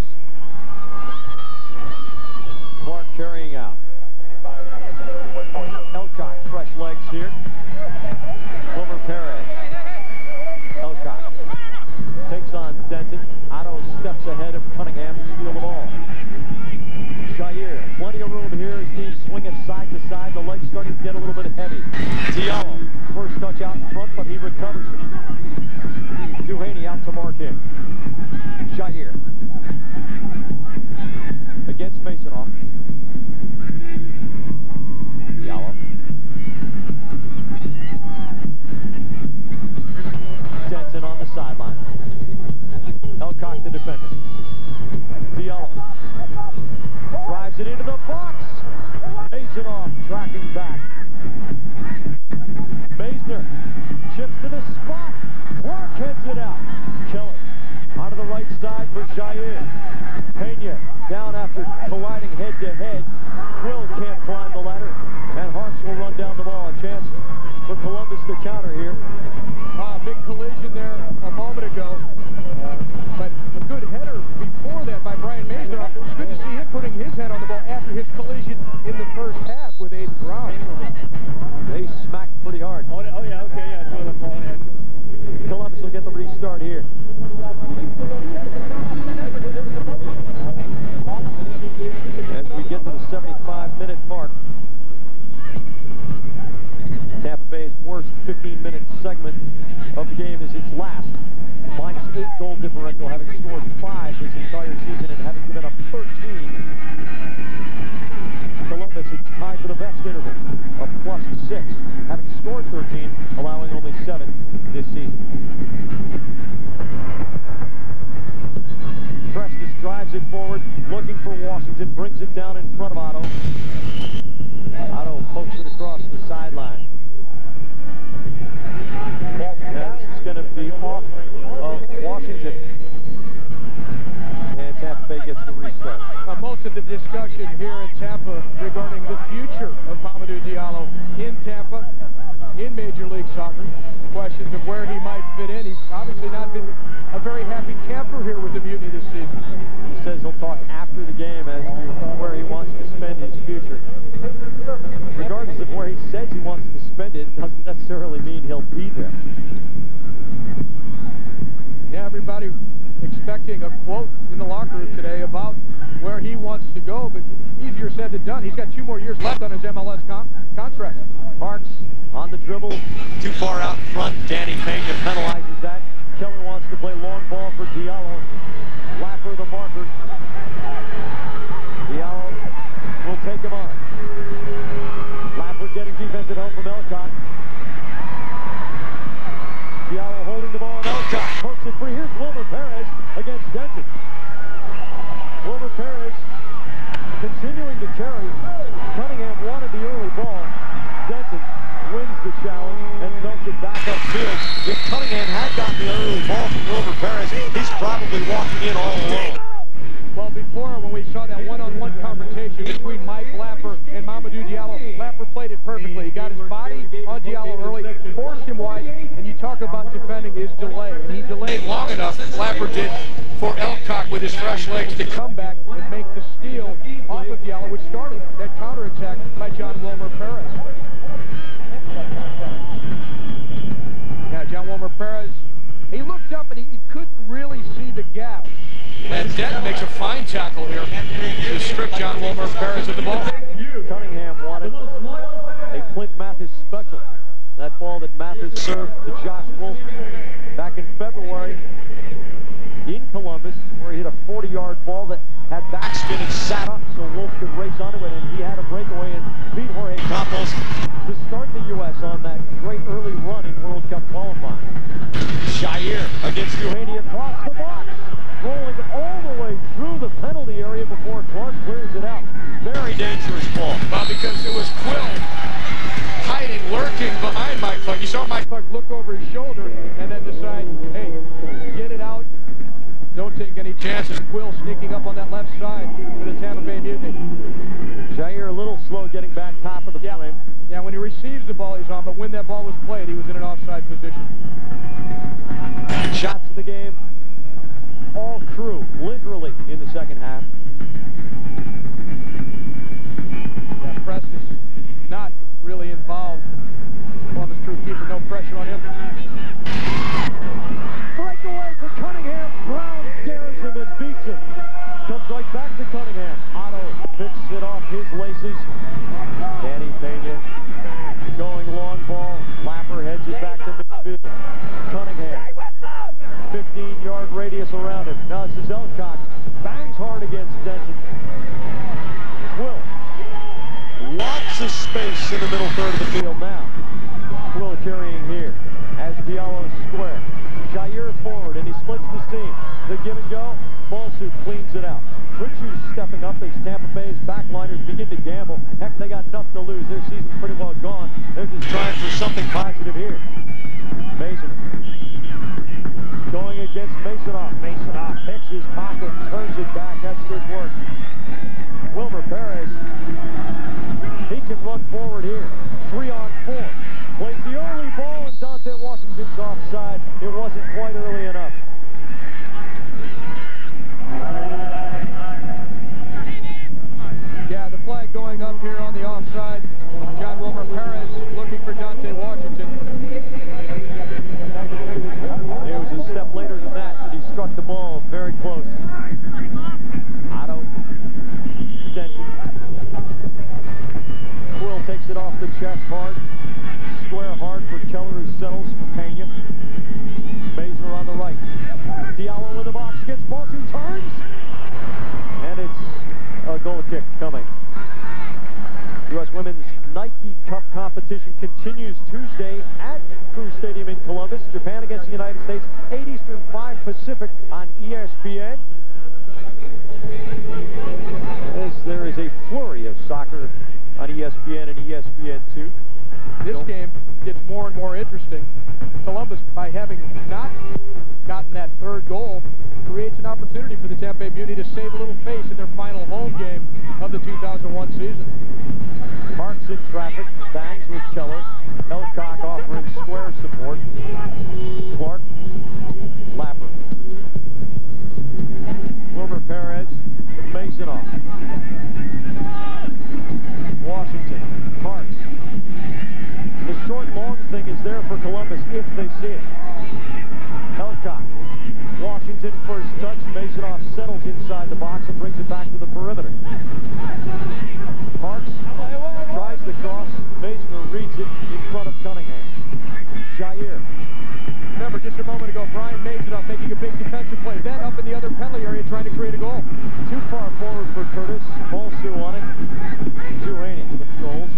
Clark carrying out. Elcock, fresh legs here. Wilmer Perez. Elcock takes on Denton. Otto steps ahead of Cunningham to steal the ball. Jair, plenty of room here. His team swinging side to side. The legs starting to get a little bit heavy. Diallo, first touch out in front, but he recovers it. Duhaney out to mark him. Jair against Masonoff. Diallo. Denton on the sideline. Elcock the defender. Diallo drives it into the box. Masonoff tracking back. Maisner chips to the spot. Clark heads it out. Keller out of the right side for Jair. Pena down after colliding head-to-head. Quill can't climb the ladder, and Harks will run down the ball. A chance for Columbus to counter here. Big collision there a moment ago, but a good header before that by Brian Maisner. It was good to see him putting his head on the ball after his collision in the first half with Aiden Brown. They smacked pretty hard. Oh yeah, okay, yeah, I saw that ball, yeah. Columbus will get the restart here. As we get to the 75-minute mark, Tampa Bay's worst 15-minute segment of the game is its last. -8 goal differential, having scored 5 this entire season and having given up 13. Columbus is tied for the best interval of +6, having scored 13, allowing only 7 this season. Prestis drives it forward, looking for Washington, brings it down in front of Otto. Otto pokes it across the sideline. This is going to be off of Washington. And Tampa Bay Bay gets the restart. Most of the discussion here in Tampa regarding the future of Mamadou Diallo in Tampa, in Major League Soccer, questions of where he might fit in. He's obviously not been a very happy camper here with the Mutiny this season. He says he'll talk after the game as to where he wants to spend his future. Regardless of where he says he wants to spend it, doesn't necessarily mean he'll be there. Yeah, everybody expecting a quote in the locker room today about where he wants to go, but easier said than done. He's got 2 more years left on his MLS contract. Parks on the dribble, too far out in front. Danny Pena penalizes that. Keller wants to play long ball for Diallo. Lapper the marker. Diallo will take him on. Lapper getting defense at home from Elcott. Diallo holding the ball, and Elcott pokes it free. Here's Wilmer Perez against Denton. Wilmer Perez continuing to carry. Cunningham wanted the early ball. Denton wins the challenge and belts it back upfield. If Cunningham had gotten the early ball from Wilmer Perez, he's probably walking in all alone. Well, before, when we saw that one-on-one confrontation between Mike Lapper and Mamadou Diallo, Lapper played it perfectly. He got his body on Diallo early, forced him wide, and you talk about defending his delay. And he delayed long enough, Lapper did, for Elcock with his fresh legs to come back and make the steal off of Diallo, which started that counterattack by John Wilmer Perez. Now, John Wilmer Perez, he looked up and he couldn't really see the gap. And Denton makes a fine tackle here to strip John Wilmer Perez of the ball. Cunningham wanted a Clint Mathis special. That ball that Mathis served to Josh Wolf back in February in Columbus, where he hit a 40-yard ball that had backspin and sat up so Wolf could race onto it, and he had a breakaway and beat Jorge Campos to start the U.S. on that great early run in World Cup qualifying. Jair against Duhaney across the box, rolling all the way through the penalty area before Clark clears it out. Very dangerous ball. Well, because it was Quill hiding, lurking behind Mike Clark. You saw Mike Clark look over his shoulder and then decide, hey, get it out. Don't take any chances. Quill sneaking up on that left side for the Tampa Bay Mutiny. Jair a little slow getting back top of the frame. Yeah, when he receives the ball, he's on, but when that ball was played, he was in an offside position. Shots in the game, all crew, literally, in the second half. Yeah, Preston not really involved. Columbus crew keeper, no pressure on him. Breakaway for Cunningham. Brown dares him and beats him. Comes right back to Cunningham. Otto picks it off his laces. Danny Pena going long ball. Lapper heads it back to midfield. Cunningham. 15-yard radius around him. Now this is Elcock. Bangs hard against Denton. Quill. Lots of space in the middle third of the field now. Quill carrying here as Diallo square. Jair forward, and he splits the seam. The give and go. Ballsuit cleans it out. Pritchard's stepping up as Tampa Bay's backliners begin to gamble. Heck, they got nothing to lose. Their season's pretty well gone. They're just trying for something positive here. Masonoff. Going against Masonoff. Masonoff picks his pocket, turns it back. That's good work. Wilmer Perez. He can run forward here. 3-on-4. Plays the early ball, and Dante Washington's offside. It wasn't quite early enough. Yeah, the flag going up here on the offside. John Wilmer Perez looking for Dante Washington. It was a step later than that he struck the ball very close. Otto. Denton. Quill takes it off the chest hard. Square hard for Keller, who settles for Pena. Mazur on the right. Diallo in the box gets ball, who turns. And it's a goal kick coming. U.S. Women's Nike Cup competition continues Tuesday at Crew Stadium in Columbus. Japan against the United States, 8 Eastern, 5 Pacific on ESPN. As there is a flurry of soccer on ESPN and ESPN2. This game gets more and more interesting. Columbus, by having not gotten that third goal, creates an opportunity for the Tampa Bay Mutiny to save a little face in their final home game of the 2001 season. Parks in traffic, bangs with Keller. Elcock offering square support. Clark, Lapper. Wilmer Perez, Masonoff. Washington, Parks. The short long thing is there for Columbus if they see it. Elcock. Washington first touch. Masonoff settles inside the box and brings it back to the perimeter. Parks tries the cross. Masner reads it in front of Cunningham. Jair. Remember, just a moment ago, Brian Masonoff making a big defensive play. Then up in the other penalty area trying to create a goal. Too far forward for Curtis. Ball Sue on it. Duhaney controls.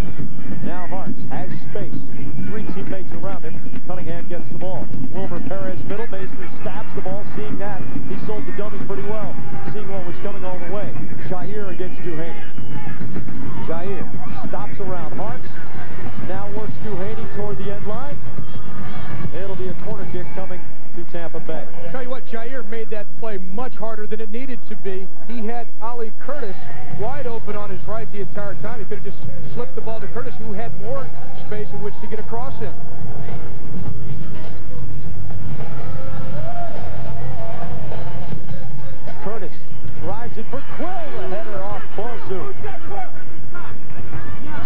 Now Hartz has space. Three teammates around him. Cunningham gets the ball. Wilmer Perez middle. Masner stabs the ball. Seeing that, he sold the dummy pretty well. Seeing what was coming all the way. Jair against Duhaney. Jair stops around Hartz. Now works Duhaney toward the end line. It'll be a corner kick coming to Tampa Bay. Tell you what, Jair made that play much harder than it needed to be. He had Ali Curtis wide open on his right the entire time. He could have just slipped the ball to Curtis, who had more space in which to get across him. Curtis drives it for Quill. The header off Bozu.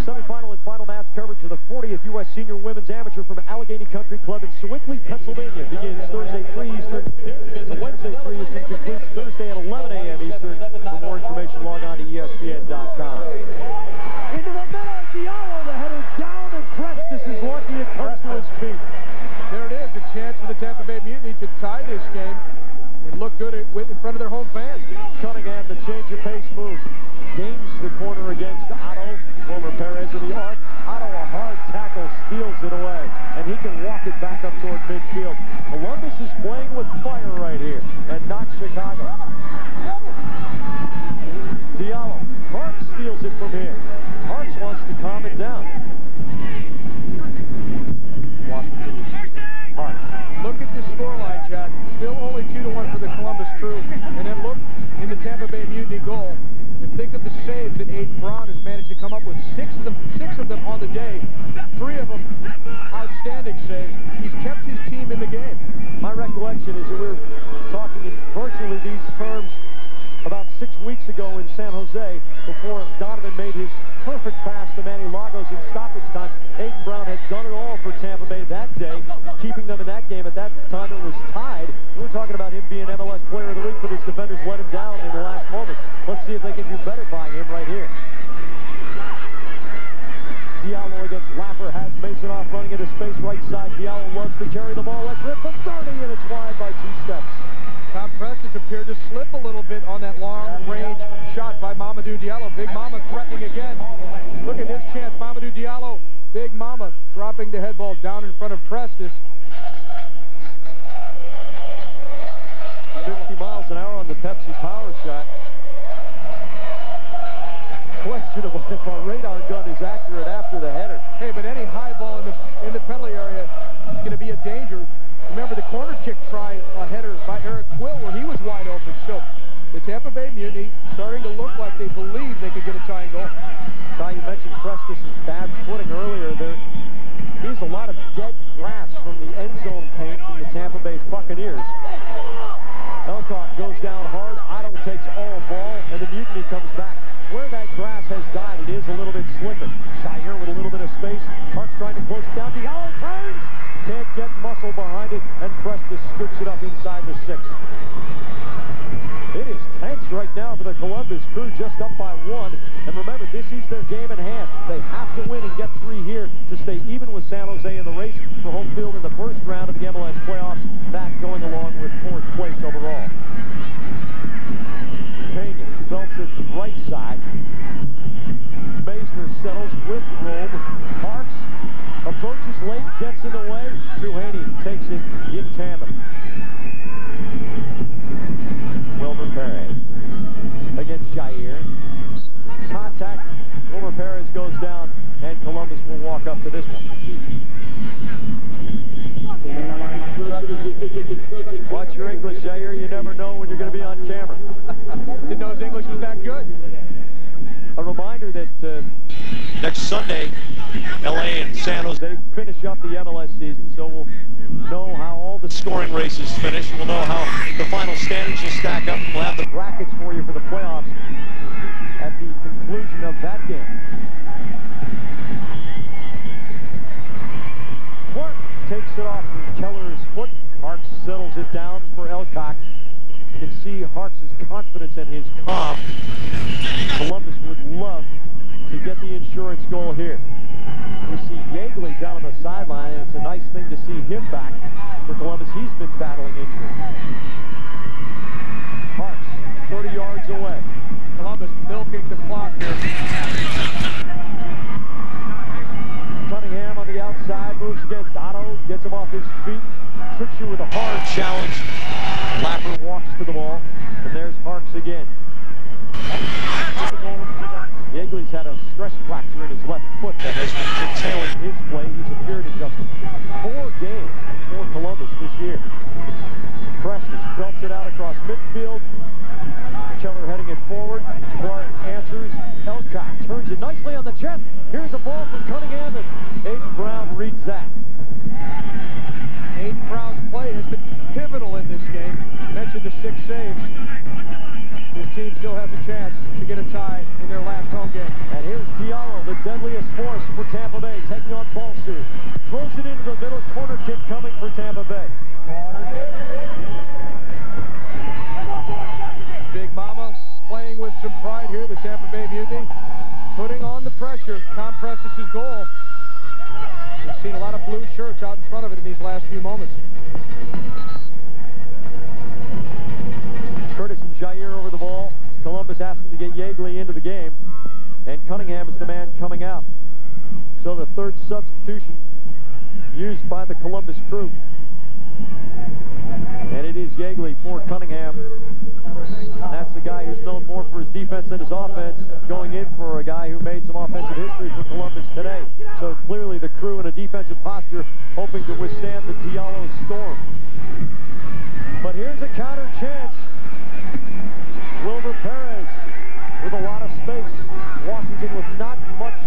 Semifinal and final match coverage of the 40th U.S. Senior Women's Amateur from Allegheny Country Club in Sewickley, Pennsylvania begins Thursday 3 Eastern. Wednesday 3 Eastern concludes Thursday at 11 a.m. Eastern. For more information, log on to ESPN.com. Into the middle, Diallo, the header down, and Prestis is lucky it comes to his feet. There it is, a chance for the Tampa Bay Mutiny to tie this game and look good in front of their home fans. Cunningham, the change of pace move. Gains the corner against Otto. Wilmer Perez in the arc. Otto, a hard tackle, steals it away. And he can walk it back up toward midfield. Columbus is playing with fire right here. And not Chicago. Diallo. Hartz steals it from here. Hartz wants to calm it down. Washington. Hartz. Look at this scoreline, Jack. Still only 2-1 for the Columbus Crew. And then look in the Tampa Bay Mutiny goal. And think of the saves that Aiden Brown has managed to come up with. Six of them on the day. 3 of them outstanding saves. He's kept his team in the game. My recollection is that we were talking in virtually these terms about 6 weeks ago in San Jose before Donovan made his perfect pass to Manny Lagos in stoppage time. Aiden Brown had done it all for Tampa Bay that day, keeping them in that game. At that time, it was tied. We were talking about him being MLS Player of the Week, but his defenders let him down in the last moment. Let's see if they can do better by him right here. Diallo against Lapper has Masonoff running into space right side. Diallo loves to carry the ball. Let's rip from 30, and it's wide by 2 steps. Tom Prestis appeared to slip a little bit on that long-range shot by Mamadou Diallo. Big Mama threatening again. Look at this chance. Mamadou Diallo, Big Mama dropping the head ball down in front of Prestis. 50 miles an hour on the Pepsi Power shot. Questionable if our radar gun is accurate after the header. Hey, but any high ball in the penalty area is going to be a danger. Remember the corner kick try, a header by Eric Quill where he was wide open. So the Tampa Bay Mutiny starting to look like they believe they could get a tying goal. Ty, you mentioned Prestis' bad footing earlier. There is a lot of dead grass from the end zone paint from the Tampa Bay Buccaneers. Elcock goes down hard. Otto takes all ball, and the Mutiny comes back. Where that grass has died, it is a little bit slicker. Jair with a little bit of space. Hart's trying to close it down. Diallo turns. Can't get muscle behind it, and Prestis scoops it up inside the 6. It is tense right now for the Columbus Crew, just up by 1. And remember, this is their game in hand. They have to win and get 3 here to stay even with San Jose in the race for home field in the first round of the MLS playoffs. That going along with 4th place overall. Pena belts it right side. Masner settles with room. Parks approaches late, gets in the way. Duhaney takes it in tandem. Wilmer Perez against Jair. Contact. Wilmer Perez goes down, and Columbus will walk up to this one. Watch your English, Jair. You never know when you're going to be on camera. Didn't know his English was that good. A reminder that next Sunday, LA and San Jose finish up the MLS season, so we'll know how all the scoring races finish. We'll know how the final standings will stack up, and we'll have the brackets for you for the playoffs at the conclusion of that game. Clark takes it off from Keller's foot. Harks settles it down for Elcock. You can see Harks' confidence and his calm. Columbus would love to get the insurance goal here. We see Yeagley down on the sideline, and it's a nice thing to see him back for Columbus. He's been battling injury. Harks, 30 yards away. Columbus milking the clock here. Cunningham on the outside, moves against Otto, gets him off his feet, tricks you with a hard challenge. Lapper walks to the ball, and there's Harks again. Yeagley's had a stress fracture in his left foot that has been curtailing his play. He's appeared in just 4 games for Columbus this year. Preston belts it out across midfield. Keller heading it forward. Clark answers. Elcock turns it nicely on the chest. Here's a ball from Cunningham, and Aiden Brown reads that. Aiden Brown's play has been pivotal in this game. Mentioned the 6 saves. His team still has a chance to get a tie in their last home game. And here's Diallo, the deadliest force for Tampa Bay, taking on Balsu. Throws it into the middle, corner kick coming for Tampa Bay. Big Mama playing with some pride here, the Tampa Bay Mutiny. Putting on the pressure. Tom Prestis' goal. We've seen a lot of blue shirts out in front of it in these last few moments. Curtis and Jair over the ball. Columbus asking to get Yeagley into the game. And Cunningham is the man coming out. So the third substitution used by the Columbus crew. And it is Yeagley for Cunningham. And that's the guy who's known more for his defense than his offense, going in for a guy who made some offensive history for Columbus today. So clearly the crew in a defensive posture, hoping to withstand the Diallo storm. But here's a counter chance. Wilmer Perez with a lot of space. Washington with not much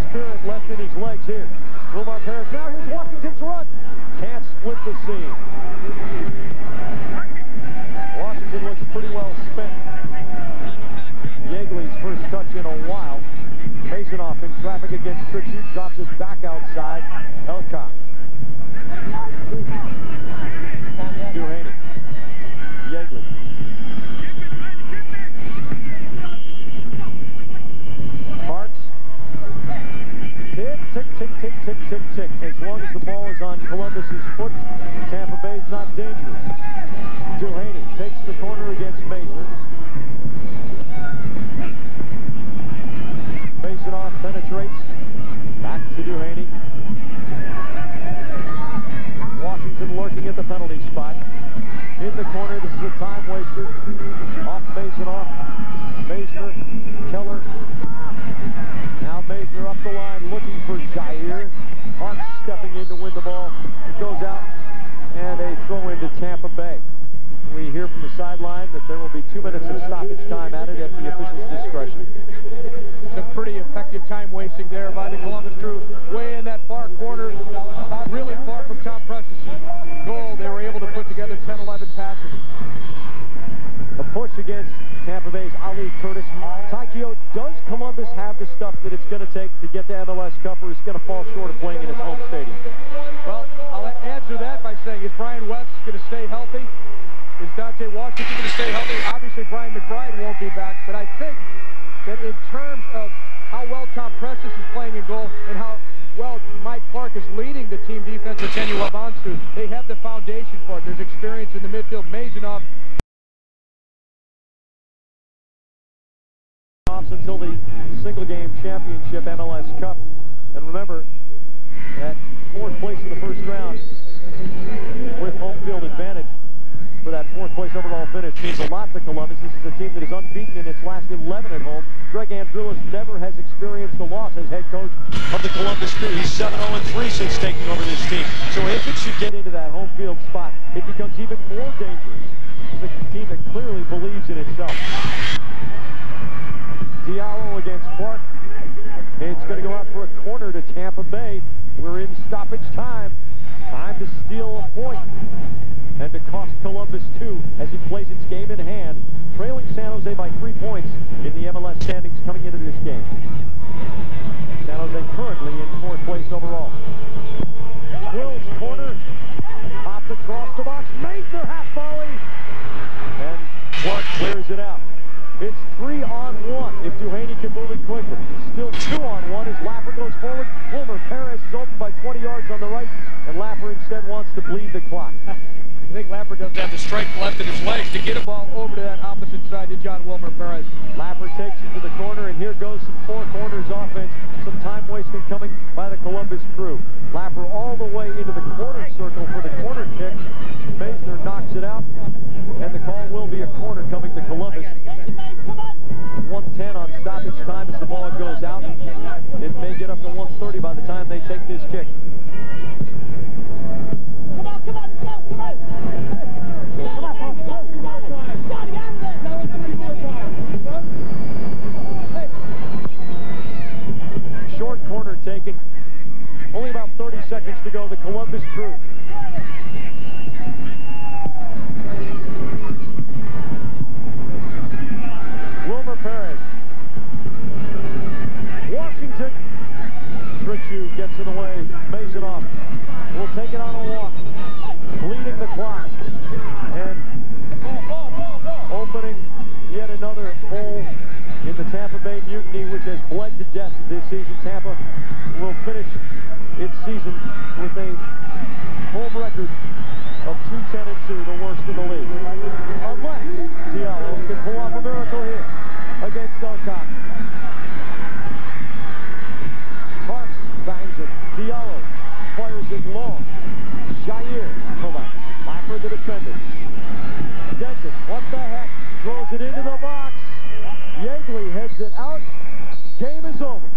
spirit left in his legs here. Wilmer Perez, now here's Washington's run. Can't split the seam. Washington looks pretty well spent. Yeagley's first touch in a while. Masonoff in traffic against Trixie, drops it back outside. Elcock. Duhaney. Yeagley. Harks. Tick, tick, tick, tick, tick, tick, tick. As long as the ball is on Columbus's foot, Tampa Bay's not dangerous. Duhaney takes the corner against Masner. Masonoff penetrates. Back to Duhaney. Washington lurking at the penalty spot. In the corner, this is a time waster. Off Masonoff. Masner. Keller. Now Masner up the line looking for Jair. Harks stepping in to win the ball. It goes out. And a throw into Tampa Bay. We hear from the sideline that there will be 2 minutes of stoppage time added at the official's discretion. Some pretty effective time wasting there by the Columbus crew. Way in that far corner, really far from Tom Prestis' goal. They were able to put together 10-11 passes. A push against Tampa Bay's Ali Curtis. Taikio, does Columbus have the stuff that it's going to take to get to MLS Cup, or is it going to fall short of playing in its home stadium? Well, I'll answer that by saying, is Brian West going to stay healthy? Is Dante Washington going to stay healthy? Obviously, Brian McBride won't be back, but I think that in terms of how well Tom Prestis is playing in goal and how well Mike Clark is leading the team defense with Kenny Wabansu, they have the foundation for it. There's experience in the midfield. Masonoff. Until the single-game championship MLS Cup. And remember, that 4th place in the first round with home field advantage for that fourth-place overall finish means a lot to Columbus. This is a team that is unbeaten in its last 11 at home. Greg Andrulis never has experienced a loss as head coach of the Columbus Crew. He's 7-0-3 since taking over this team. So if it should get into that home field spot, it becomes even more dangerous. It's a team that clearly believes in itself. Diallo against Clark. It's going to go out for a corner to Tampa Bay. We're in stoppage time. Time to steal a point and to cost Columbus 2 as it plays its game in hand, trailing San Jose by 3 points in the MLS standings coming into this game. San Jose currently in 4th place overall. Quill's corner, popped across the box, Meisner half volley, and Clark clears it out. It's 3-on-1 if Duhaney can move it quickly. Still 2-on-1 as Lapper goes forward. Wilmer Perez is open by 20 yards on the right, and Lapper instead wants to bleed the clock. I think Lapper doesn't have the strength left in his legs to get a ball over to that opposite side to John Wilmer Perez. Lapper takes it to the corner, and here goes some four corners offense. Some time wasting coming by the Columbus Crew. Lapper all the way into the corner circle for the corner kick. Meisner knocks it out, and the call will be a corner coming to Columbus. 1:10 on stoppage time as the ball goes out. It may get up to 1:30 by the time they take this kick. Short corner taken. Only about 30 seconds to go. The Columbus Crew. Wilmer Perez. Washington. Trichu gets in the way. Masonoff will take it on a walk. Bleeding the clock. And opening yet another hole in the Tampa Bay Mutiny, which has bled to death this season. Tampa will finish its season with a home record of 2-10-2, the worst in the league. Unless Diallo can pull off a miracle here against Alcott. Parks bangs it. Diallo fires it long. Jair collects. Lapper the defender. Denton, what the heck? Throws it into the box. Yeagley heads it out. Game is over.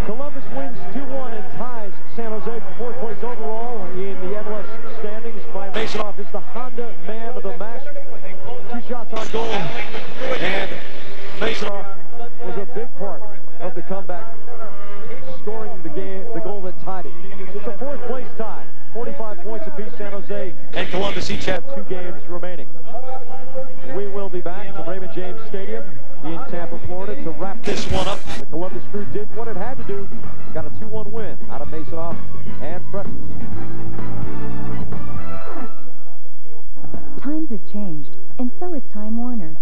Columbus wins 2-1 and ties San Jose for 4th place overall in the MLS standings. Brian Masonoff is the Honda man of the match. 2 shots on goal. And Masonoff was a big part of the comeback, scoring the goal that tied it. It's a 4th place tie. 45 points apiece. San Jose and Columbus each have 2 games remaining. We will be back to Raymond James Stadium in Tampa, Florida to wrap this one up. The Columbus Crew did what it had to do. Got a 2-1 win out of Masonoff and Preston. Times have changed, and so has Time Warner.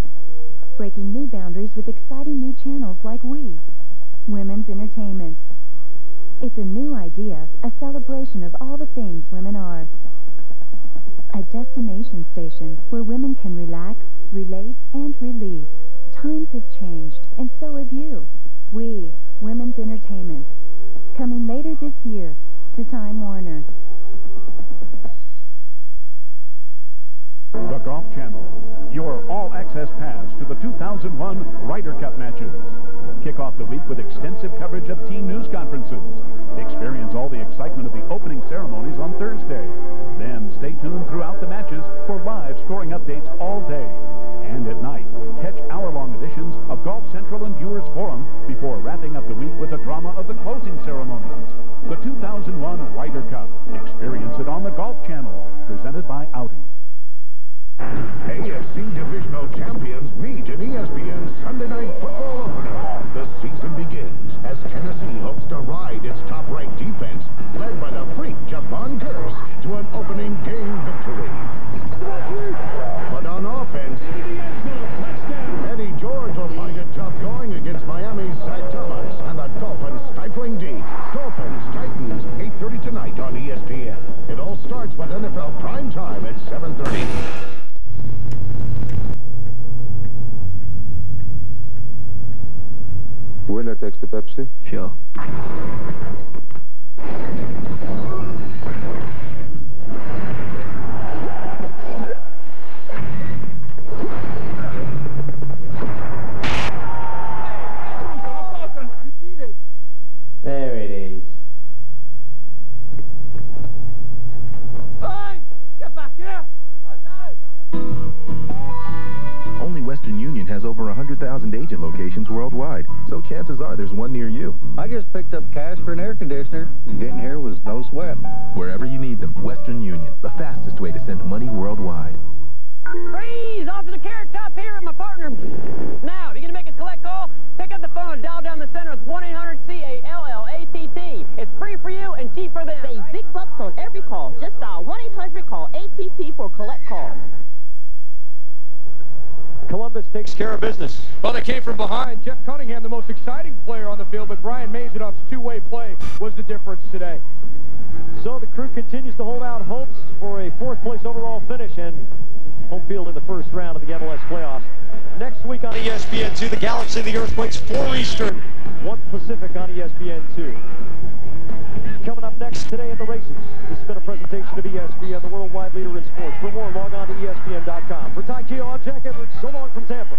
Breaking new boundaries with exciting new channels like Women's Entertainment. It's a new idea, a celebration of all the things women are. A destination station where women can relax, relate, and release. Times have changed, and so have you. Women's Entertainment. Coming later this year to Time Warner. The Golf Channel, your all-access pass to the 2001 Ryder Cup matches. Kick off the week with extensive coverage of team news conferences. Experience all the excitement of the opening ceremonies on Thursday. Then stay tuned throughout the matches for live scoring updates all day. And at night, catch hour-long editions of Golf Central and Viewers Forum before wrapping up the week with the drama of the closing ceremonies. The 2001 Ryder Cup. Experience it on the Golf Channel. Presented by Audi. AFC Divisional Champions meet in ESPN's Sunday Night Football opener. The season begins as Tennessee hopes to ride its top-ranked defense, led by the freak Javon Curse, to an opening game victory. But on offense, Eddie George will find it tough going against Miami's Zach Thomas and the Dolphins' stifling D. Dolphins, Titans, 8:30 tonight on ESPN. It all starts with NFL Prime Time at 7:30. Winner takes the Pepsi? Sure. 2,000 agent locations worldwide, so chances are there's one near you. I just picked up cash for an air conditioner. Getting here was no sweat. Wherever you need them, Western Union, the fastest way to send money worldwide. Freeze! Officer Carrot Top here with my partner. Now, if you're going to make a collect call, pick up the phone and dial down the center with 1-800-CALLATT. It's free for you and cheap for them. Save big bucks on every call. Just dial 1-800-CALL-ATT for collect calls. Columbus takes care of business. Well, they came from behind. Jeff Cunningham, the most exciting player on the field, but Brian Mazedoff's two-way play was the difference today. So the Crew continues to hold out hopes for a fourth-place overall finish and home field in the first round of the MLS playoffs. Next week on ESPN2, the Galaxy, the Earthquakes, 4 Eastern, 1 Pacific on ESPN2. Coming up next today at the races, this has been a presentation of ESPN, the worldwide leader in sports. For more, log on to ESPN.com. For Ty Keogh, I'm Jack Edwards. So long from Tampa.